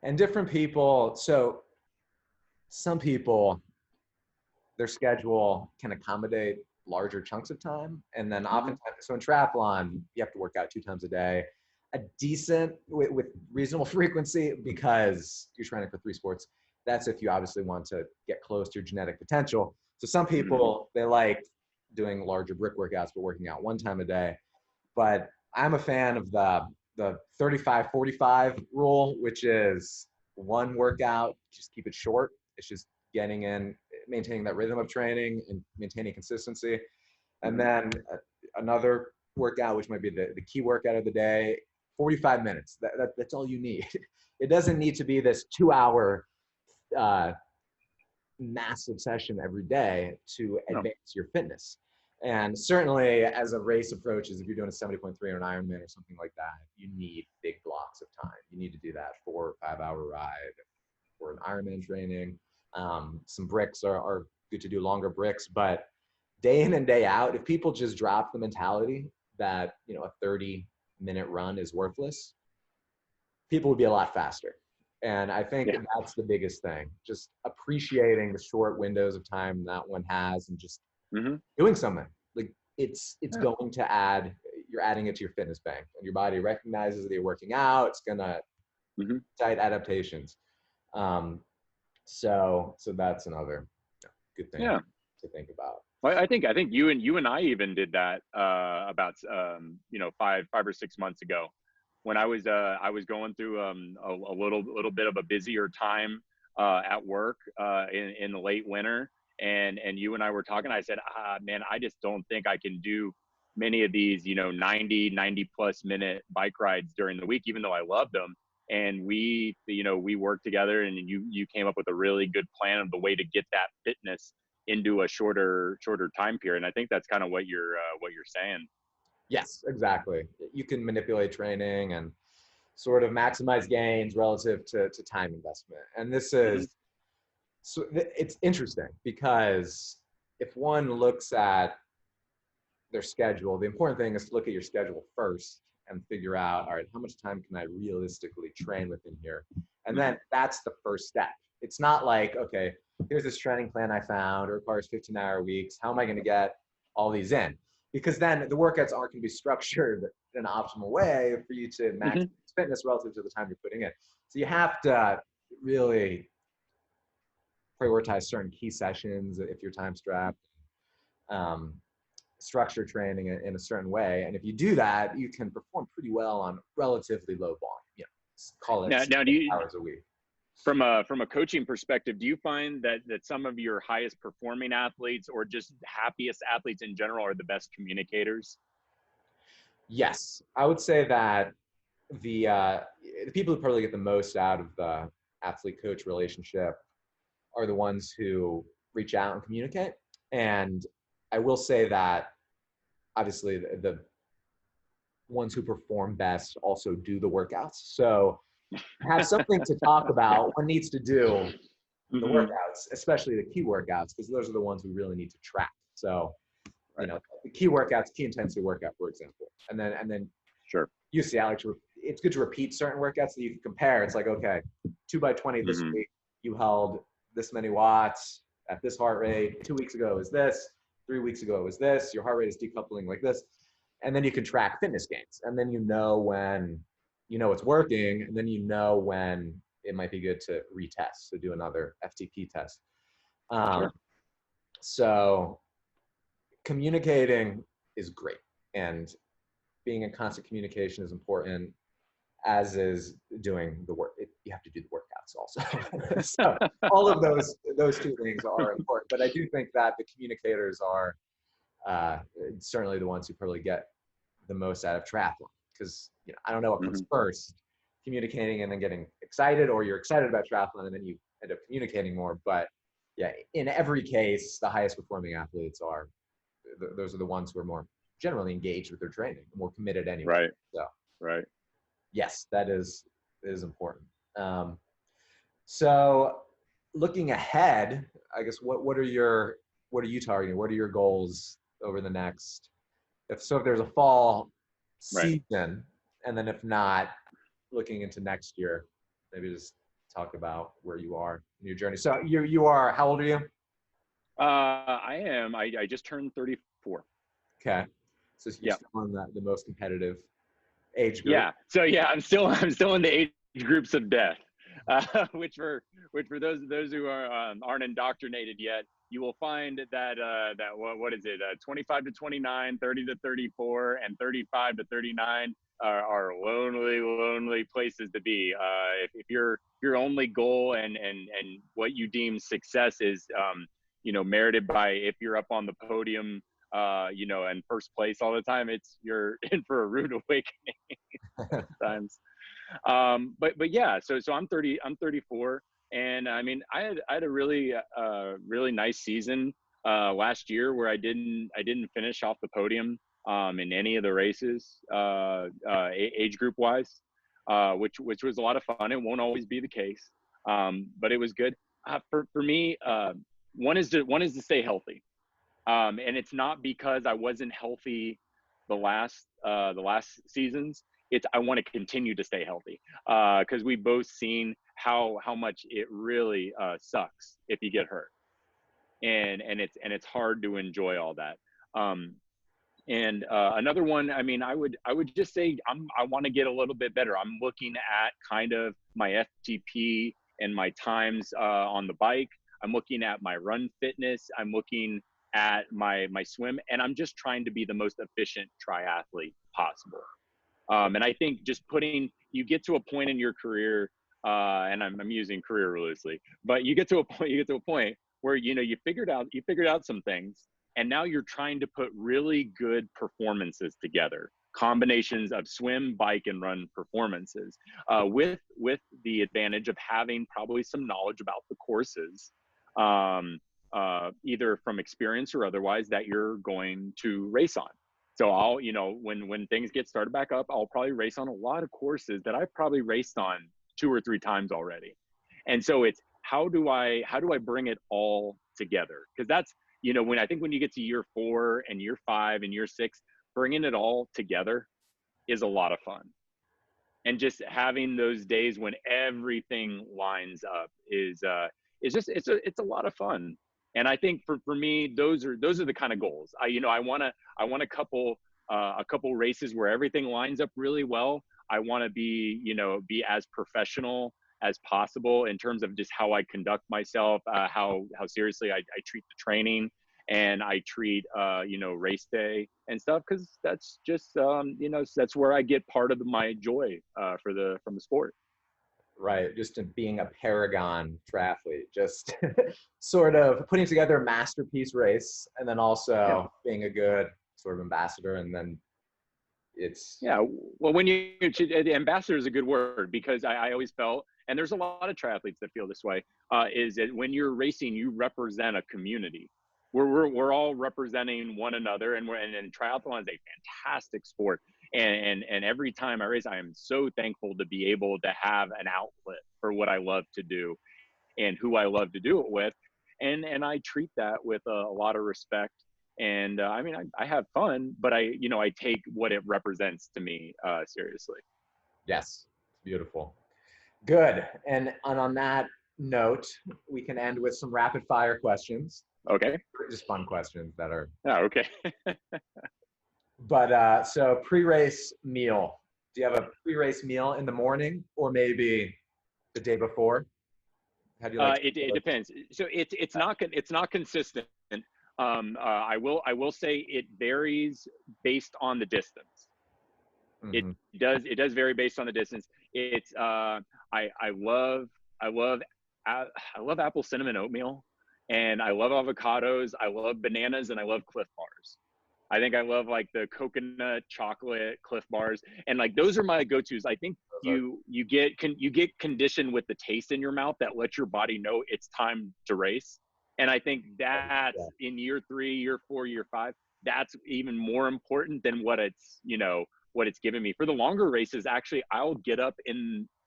And different people. So some people, their schedule can accommodate larger chunks of time. And then oftentimes, so in triathlon, you have to work out 2 times a day, a decent with reasonable frequency, because you're training for 3 sports. That's if you obviously want to get close to your genetic potential. So some people, they like doing larger brick workouts, but working out 1 time a day. But I'm a fan of the 35-45 rule, which is 1 workout, just keep it short. It's just getting in, maintaining that rhythm of training and maintaining consistency. And then another workout, which might be the key workout of the day, 45 minutes. That's all you need. It doesn't need to be this 2-hour massive session every day to advance your fitness. And certainly as a race approaches, if you're doing a 70.3 or an Ironman or something like that, you need big blocks of time. You need to do that 4 or 5 hour ride for an Ironman training. Some bricks are good to do, longer bricks, but day in and day out, if people just drop the mentality that, you know, a 30-minute run is worthless, people would be a lot faster. And I think Yeah. that's the biggest thing, just appreciating the short windows of time that one has and just Mm-hmm. doing something. Like it's Yeah. going to add, you're adding it to your fitness bank, and your body recognizes that you're working out. It's gonna Mm-hmm. tight adaptations. So that's another good thing Yeah. to think about. Well, I think you and I even did that about 5 or 6 months ago, when I was going through a little bit of a busier time at work in the late winter, and you and I were talking. I said, man, I just don't think I can do many of these 90 plus minute bike rides during the week, even though I loved them. And we worked together, and you came up with a really good plan of the way to get that fitness into a shorter time period. And I think that's kind of what you're saying. Yes, exactly. You can manipulate training and sort of maximize gains relative to time investment. And this Mm-hmm. is, so it's interesting because if one looks at their schedule, the important thing is to look at your schedule first and figure out, all right, how much time can I realistically train within here? And Mm-hmm. then that's the first step. It's not like, okay, here's this training plan I found. It requires 15-hour weeks. How am I going to get all these in? Because then the workouts aren't going to be structured in an optimal way for you to Mm-hmm. maximize fitness relative to the time you're putting in. So you have to really prioritize certain key sessions if you're time strapped. Um, Structure training in a certain way. And if you do that, you can perform pretty well on relatively low volume, call it Now, do you, 6 hours a week. from a coaching perspective, do you find that some of your highest performing athletes, or just happiest athletes in general, are the best communicators? Yes, I would say that the people who probably get the most out of the athlete coach relationship are the ones who reach out and communicate. And I will say that obviously the ones who perform best also do the workouts. So have something to talk about. One needs to do the Mm-hmm. workouts, especially the key workouts, because those are the ones we really need to track. So, Right. the key workouts, key intensity workout, for example, and then Sure. USAT, it's good to repeat certain workouts that you can compare. It's like, okay, 2x20 this Mm-hmm. week, you held this many watts at this heart rate. 2 weeks ago it was this. 3 weeks ago it was this. Your heart rate is decoupling like this. And then you can track fitness gains. And then when it's working, and then when it might be good to retest, so do another FTP test. Um, Sure. so communicating is great. And being in constant communication is important, as is doing the work. You have to do the workouts also. So all of those two things are important. But I do think that the communicators are certainly the ones who probably get the most out of triathlon, because I don't know what comes Mm-hmm. first, communicating and then getting excited, or you're excited about triathlon and then you end up communicating more. But yeah, in every case, the highest performing athletes are those are the ones who are more generally engaged with their training, more committed anyway. Right. So Right. yes, that is important. Um, so looking ahead, I guess what are you targeting? What are your goals over the next, if there's a fall Right. season, and then if not, looking into next year, maybe just talk about where you are in your journey. So you are, how old are you? I am. I just turned 34. Okay. So you're Yeah. still in the most competitive age group. Yeah. So yeah, I'm still in the age groups of death, which for those who aren't indoctrinated yet, you will find that what is it, 25 to 29, 30 to 34, and 35 to 39 are lonely places to be. If your only goal and what you deem success is merited by if you're up on the podium, and first place all the time, you're in for a rude awakening times. But yeah, so I'm 34, and I mean, I had a really nice season last year, where I didn't finish off the podium in any of the races, age group wise, which was a lot of fun. It won't always be the case, but it was good. For me, one is to stay healthy. And it's not because I wasn't healthy the last seasons. I want to continue to stay healthy, because we've both seen how much it really sucks if you get hurt, and it's hard to enjoy all that. And another one, I mean, I would just say I want to get a little bit better. I'm looking at kind of my FTP and my times on the bike. I'm looking at my run fitness. I'm looking at my swim, and I'm just trying to be the most efficient triathlete possible. And I think just you get to a point in your career, and I'm using career loosely, but you get to a point where, you know, you figured out some things, and now you're trying to put really good performances together, combinations of swim, bike, and run performances, with the advantage of having probably some knowledge about the courses, either from experience or otherwise, that you're going to race on. So I'll, you know, when things get started back up, I'll probably race on a lot of courses that I've probably raced on 2 or 3 times already. And so it's, how do I bring it all together? Because that's, you know, when you get to year 4 and year 5 and year 6, bringing it all together is a lot of fun. And just having those days when everything lines up is just, it's a lot of fun. And I think for me, those are the kind of goals. I want a couple races where everything lines up really well. I want to be as professional as possible in terms of just how I conduct myself, how seriously I treat the training, and I treat race day and stuff, because that's just that's where I get part of my joy from the sport. Right, just in being a paragon triathlete, just sort of putting together a masterpiece race, and then also being a good sort of ambassador, and then it's... Yeah, well, the ambassador is a good word, because I always felt, and there's a lot of triathletes that feel this way, is that when you're racing, you represent a community. We're all representing one another, and triathlon is a fantastic sport. And every time I race, I am so thankful to be able to have an outlet for what I love to do and who I love to do it with. And I treat that with a lot of respect. And I mean, I have fun, but I take what it represents to me seriously. Yes, beautiful. Good. And on that note, we can end with some rapid fire questions. Okay. Just fun questions that are... Oh, okay. But so pre-race meal. Do you have a pre-race meal in the morning, or maybe the day before? How do you like it depends. So it's not consistent. I will say it varies based on the distance. Mm-hmm. It does vary based on the distance. It's I love apple cinnamon oatmeal, and I love avocados. I love bananas, and I love Cliff Bars. I think I love like the coconut chocolate Cliff Bars, and like those are my go-tos. I think you get conditioned with the taste in your mouth that lets your body know it's time to race. And I think that's in year 3, year 4, year 5, that's even more important than what it's given me. For the longer races, actually, I'll get up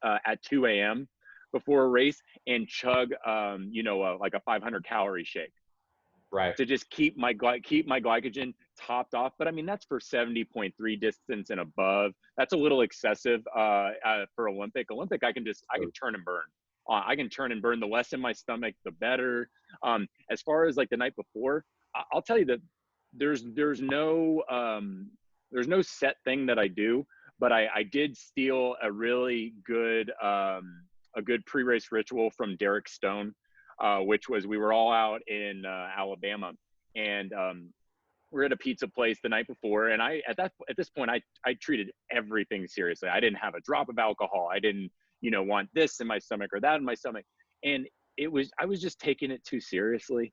at 2 a.m. before a race and chug like a 500 calorie shake. Right. To just keep my glycogen topped off. But I mean, that's for 70.3 distance and above. That's a little excessive for Olympic. I can turn and burn. I can turn and burn. The less in my stomach, the better. As far as like the night before, I'll tell you that there's no set thing that I do, but I did steal a really good pre-race ritual from Derek Stone, which was, we were all out in Alabama, and we're at a pizza place the night before, and at this point I treated everything seriously. I didn't have a drop of alcohol. I didn't want this in my stomach or that in my stomach, and I was just taking it too seriously.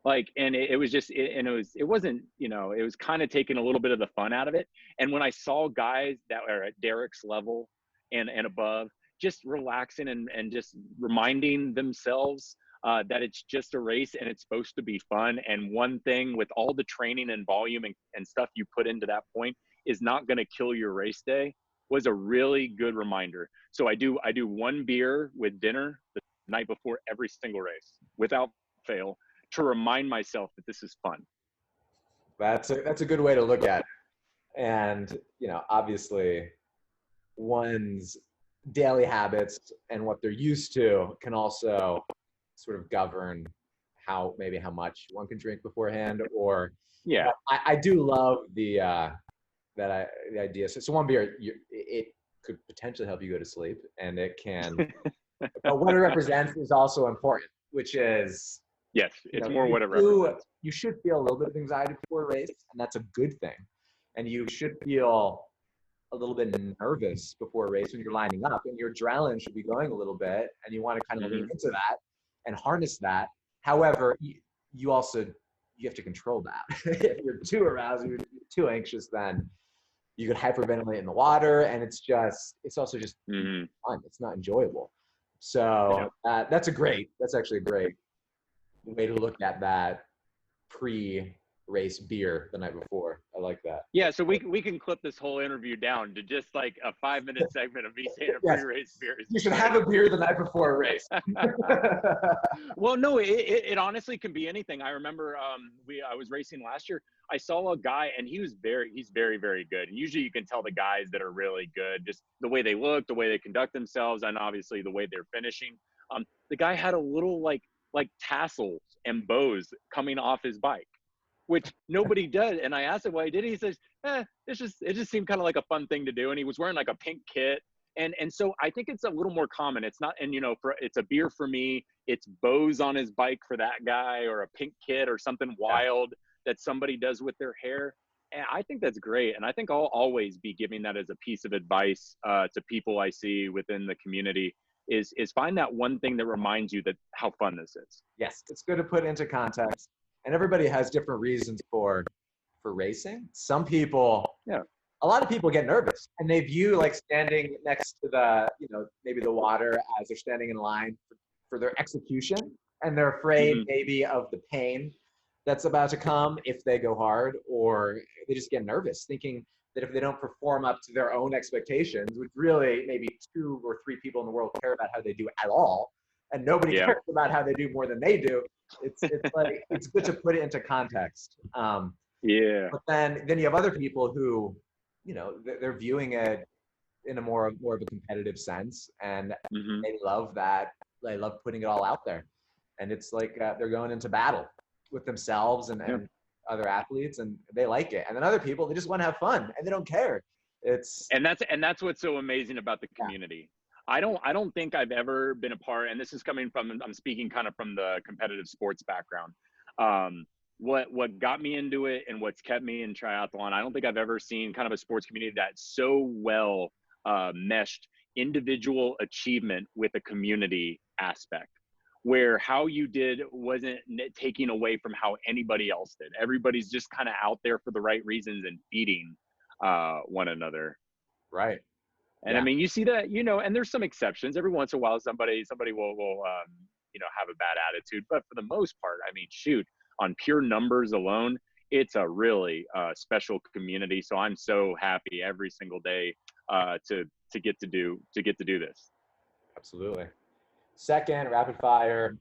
Like, and it wasn't, it was kind of taking a little bit of the fun out of it. And when I saw guys that are at Derek's level and above, just relaxing and just reminding themselves that it's just a race and it's supposed to be fun. And one thing with all the training and volume and stuff you put into that point is not going to kill your race day, was a really good reminder. So I do 1 beer with dinner the night before every single race without fail, to remind myself that this is fun. That's a good way to look at it. And, obviously one's daily habits and what they're used to can also sort of govern how much one can drink beforehand. Or Yeah. I do love the idea. So one beer, it could potentially help you go to sleep, and it can. But what it represents is also important, which is, Yes, you it's know, more what it represents. you should feel a little bit of anxiety before a race, and that's a good thing. And you should feel a little bit nervous before a race when you're lining up, and your adrenaline should be going a little bit, and you want to kind of lean into that and harness that. However, you also you have to control that. If you're too aroused, you're too anxious, then you could hyperventilate in the water, and it's also just Mm-hmm. fun. It's not enjoyable. So Yep. that's actually a great way to look at that pre-race beer the night before. I like that. Yeah, so we can clip this whole interview down to just like a 5-minute segment of me saying a Yes, pre-race beer is you should great. have a beer the night before a race. Well, no, it honestly can be anything. I remember I was racing last year. I saw a guy, and he's very, very good. And usually you can tell the guys that are really good, just the way they look, the way they conduct themselves, and obviously the way they're finishing. The guy had a little like tassels and bows coming off his bike, which nobody does. And I asked him why he did it. He says, it just seemed kind of like a fun thing to do. And he was wearing like a pink kit. And so I think it's a little more common. It's not, and it's a beer for me. It's bows on his bike for that guy, or a pink kit, or something wild that somebody does with their hair. And I think that's great. And I think I'll always be giving that as a piece of advice to people I see within the community is find that one thing that reminds you that how fun this is. Yes, it's good to put into context. And everybody has different reasons for racing. Some people, a lot of people get nervous, and they view like standing next to maybe the water as they're standing in line for their execution, and they're afraid maybe of the pain that's about to come if they go hard, or they just get nervous thinking that if they don't perform up to their own expectations, which really maybe 2 or 3 people in the world care about how they do at all, and nobody cares about how they do more than they do. It's like it's good to put it into context. But then you have other people who, they're viewing it in a more of a competitive sense, and they love that. They love putting it all out there, and it's like they're going into battle with themselves and other athletes, and they like it. And then other people, they just want to have fun and they don't care. And that's what's so amazing about the community. I don't think I've ever been a part, and this is coming from, I'm speaking kind of from the competitive sports background. What got me into it and what's kept me in triathlon, I don't think I've ever seen kind of a sports community that's so well meshed individual achievement with a community aspect, where how you did wasn't taking away from how anybody else did. Everybody's just kind of out there for the right reasons and feeding one another. Right. And I mean, you see that, and there's some exceptions. Every once in a while, somebody will have a bad attitude. But for the most part, I mean, shoot, on pure numbers alone, it's a really special community. So I'm so happy every single day to get to do this. Absolutely. Second, rapid fire.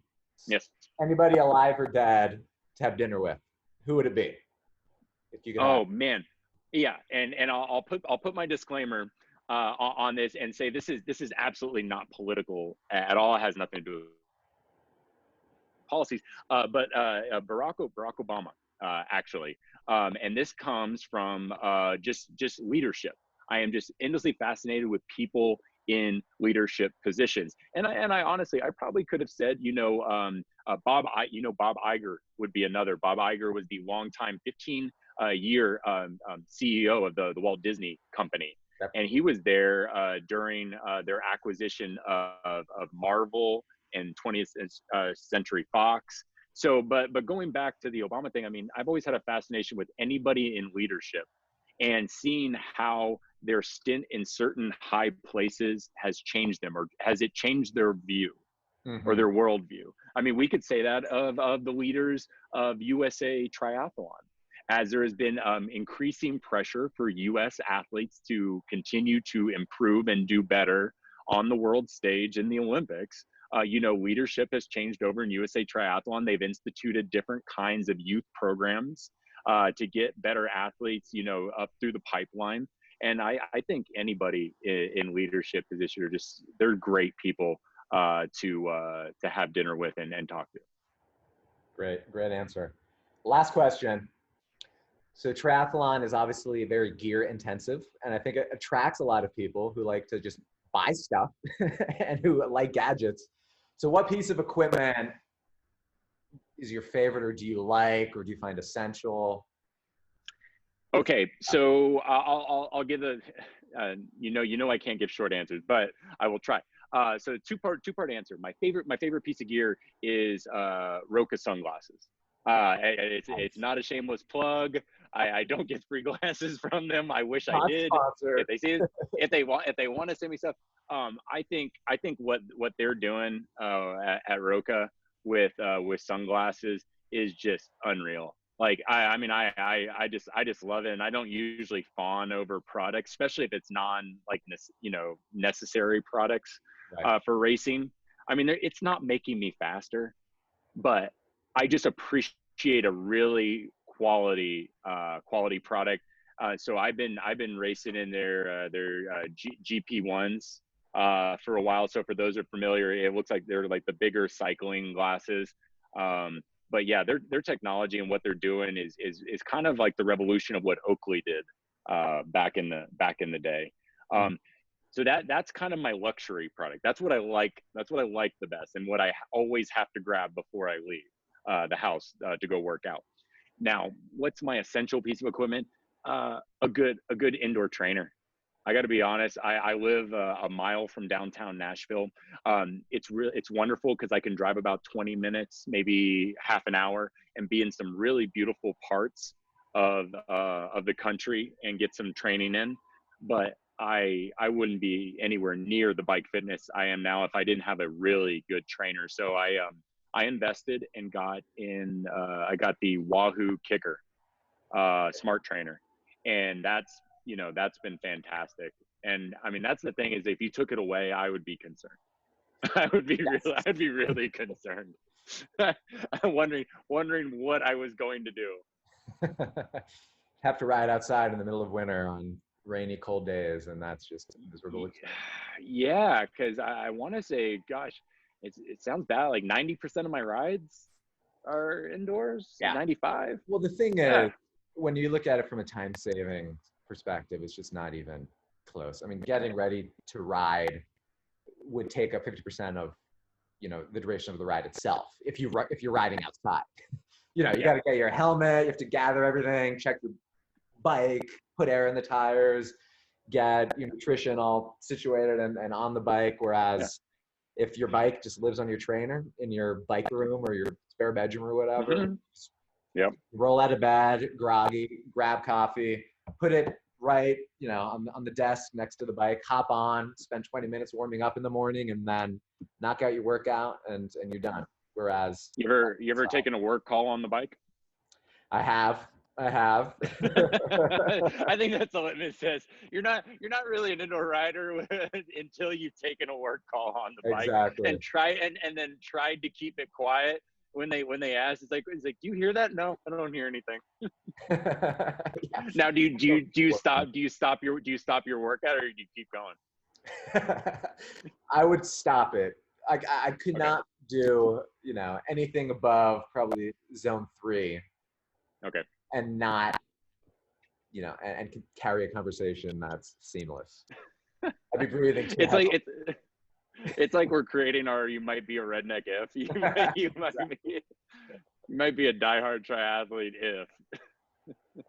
Yes. Anybody alive or dead to have dinner with? Who would it be? If you could. Oh man, yeah. And I'll put my disclaimer on this and say this is absolutely not political at all. It has nothing to do with policies. But Barack Obama actually, and this comes from just leadership. I am just endlessly fascinated with people in leadership positions. And I honestly, I probably could have said, Bob Iger would be another. Bob Iger was the longtime 15-year CEO of the Walt Disney Company. And he was there during their acquisition of Marvel and 20th Century Fox. So, but going back to the Obama thing, I mean, I've always had a fascination with anybody in leadership and seeing how their stint in certain high places has changed them, or has it changed their view or their worldview. I mean, we could say that of the leaders of USA Triathlon, as there has been increasing pressure for US athletes to continue to improve and do better on the world stage in the Olympics. Leadership has changed over in USA Triathlon. They've instituted different kinds of youth programs to get better athletes, up through the pipeline. And I think anybody in leadership position are they're great people to have dinner with and talk to. Great answer. Last question. So triathlon is obviously very gear intensive, and I think it attracts a lot of people who like to just buy stuff and who like gadgets. So what piece of equipment is your favorite, or do you like, or do you find essential? Okay, so I'll give I can't give short answers, but I will try. So two-part answer. My favorite piece of gear is Roka sunglasses. It's not a shameless plug. I don't get free glasses from them. I wish I did. Sponsor. If they want to send me stuff, I think what they're doing at Roka with sunglasses is just unreal. Like I just love it, and I don't usually fawn over products, especially if it's necessary products for racing. I mean, it's not making me faster, but I just appreciate a really quality product. So I've been racing in their GP1s for a while. So for those who are familiar, it looks like they're like the bigger cycling glasses. But yeah, their technology and what they're doing is kind of like the revolution of what Oakley did back in the day. So that's kind of my luxury product. That's what I like. That's what I like the best, and what I always have to grab before I leave the house to go work out. Now, what's my essential piece of equipment? A good indoor trainer. I got to be honest. I live a mile from downtown Nashville. It's wonderful because I can drive about 20 minutes, maybe half an hour, and be in some really beautiful parts of the country and get some training in. But I wouldn't be anywhere near the bike fitness I am now if I didn't have a really good trainer. So I invested and got the Wahoo Kicker smart trainer, and that's been fantastic. And I mean, that's the thing, is if you took it away, I would be concerned. I'd be really concerned. I'm wondering what I was going to do. Have to ride outside in the middle of winter on rainy, cold days, and that's just miserable. Yeah, because I want to say, gosh, it sounds bad. Like 90% of my rides are indoors. Yeah. 95. Well, the thing is, when you look at it from a time-saving perspective, it's just not even close. I mean, getting ready to ride would take up 50% of, the duration of the ride itself. If you're riding outside, you got to get your helmet, you have to gather everything, check your bike, put air in the tires, get your nutrition all situated and on the bike. Whereas if your bike just lives on your trainer in your bike room or your spare bedroom or whatever, roll out of bed, groggy, grab coffee, put it right, on the desk next to the bike, hop on, spend 20 minutes warming up in the morning, and then knock out your workout and you're done. Whereas you ever taken a work call on the bike? I have. I think that's the litmus test. You're not really an indoor rider until you've taken a work call on the bike. Exactly. And then tried to keep it quiet. When they ask, it's like, do you hear that? No, I don't hear anything. Now, do you stop your workout, or do you keep going? I would stop it. I could not do anything above probably zone 3. Okay. And not and carry a conversation that's seamless. I'd be breathing too. It's like we're creating our "you might be a redneck if" you might be a diehard triathlete if.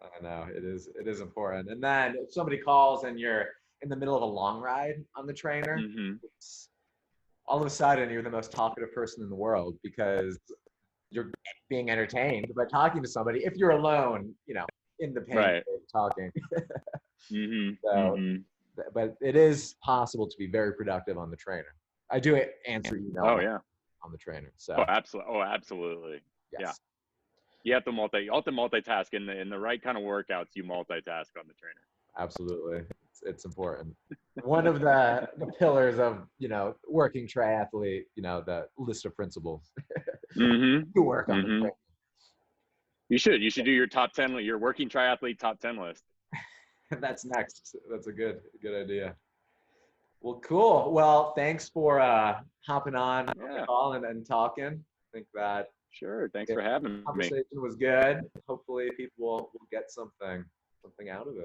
I know it is important. And then if somebody calls and you're in the middle of a long ride on the trainer, all of a sudden you're the most talkative person in the world because you're being entertained by talking to somebody. If you're alone, in the pain talking. But it is possible to be very productive on the trainer. I do answer on the trainer. So absolutely. Yes. Yeah. You have to multitask in the right kind of workouts. You multitask on the trainer. Absolutely, it's important. One of the pillars of working triathlete, the list of principles to work on the trainer. You should do your top 10, your working triathlete top 10 list. That's next. That's a good idea. Well, cool. Well, thanks for hopping on the Yeah, call and talking. I think that sure. Thanks the for having me. conversation was good. Hopefully, people will get something out of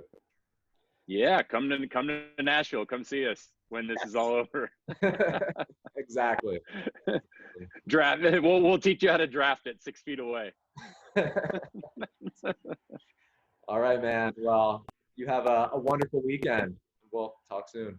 Yeah, come to Nashville. Come see us when this is all over. it. Exactly. Draft. We'll teach you how to draft it 6 feet away. All right, man. Well, you have a wonderful weekend. We'll talk soon.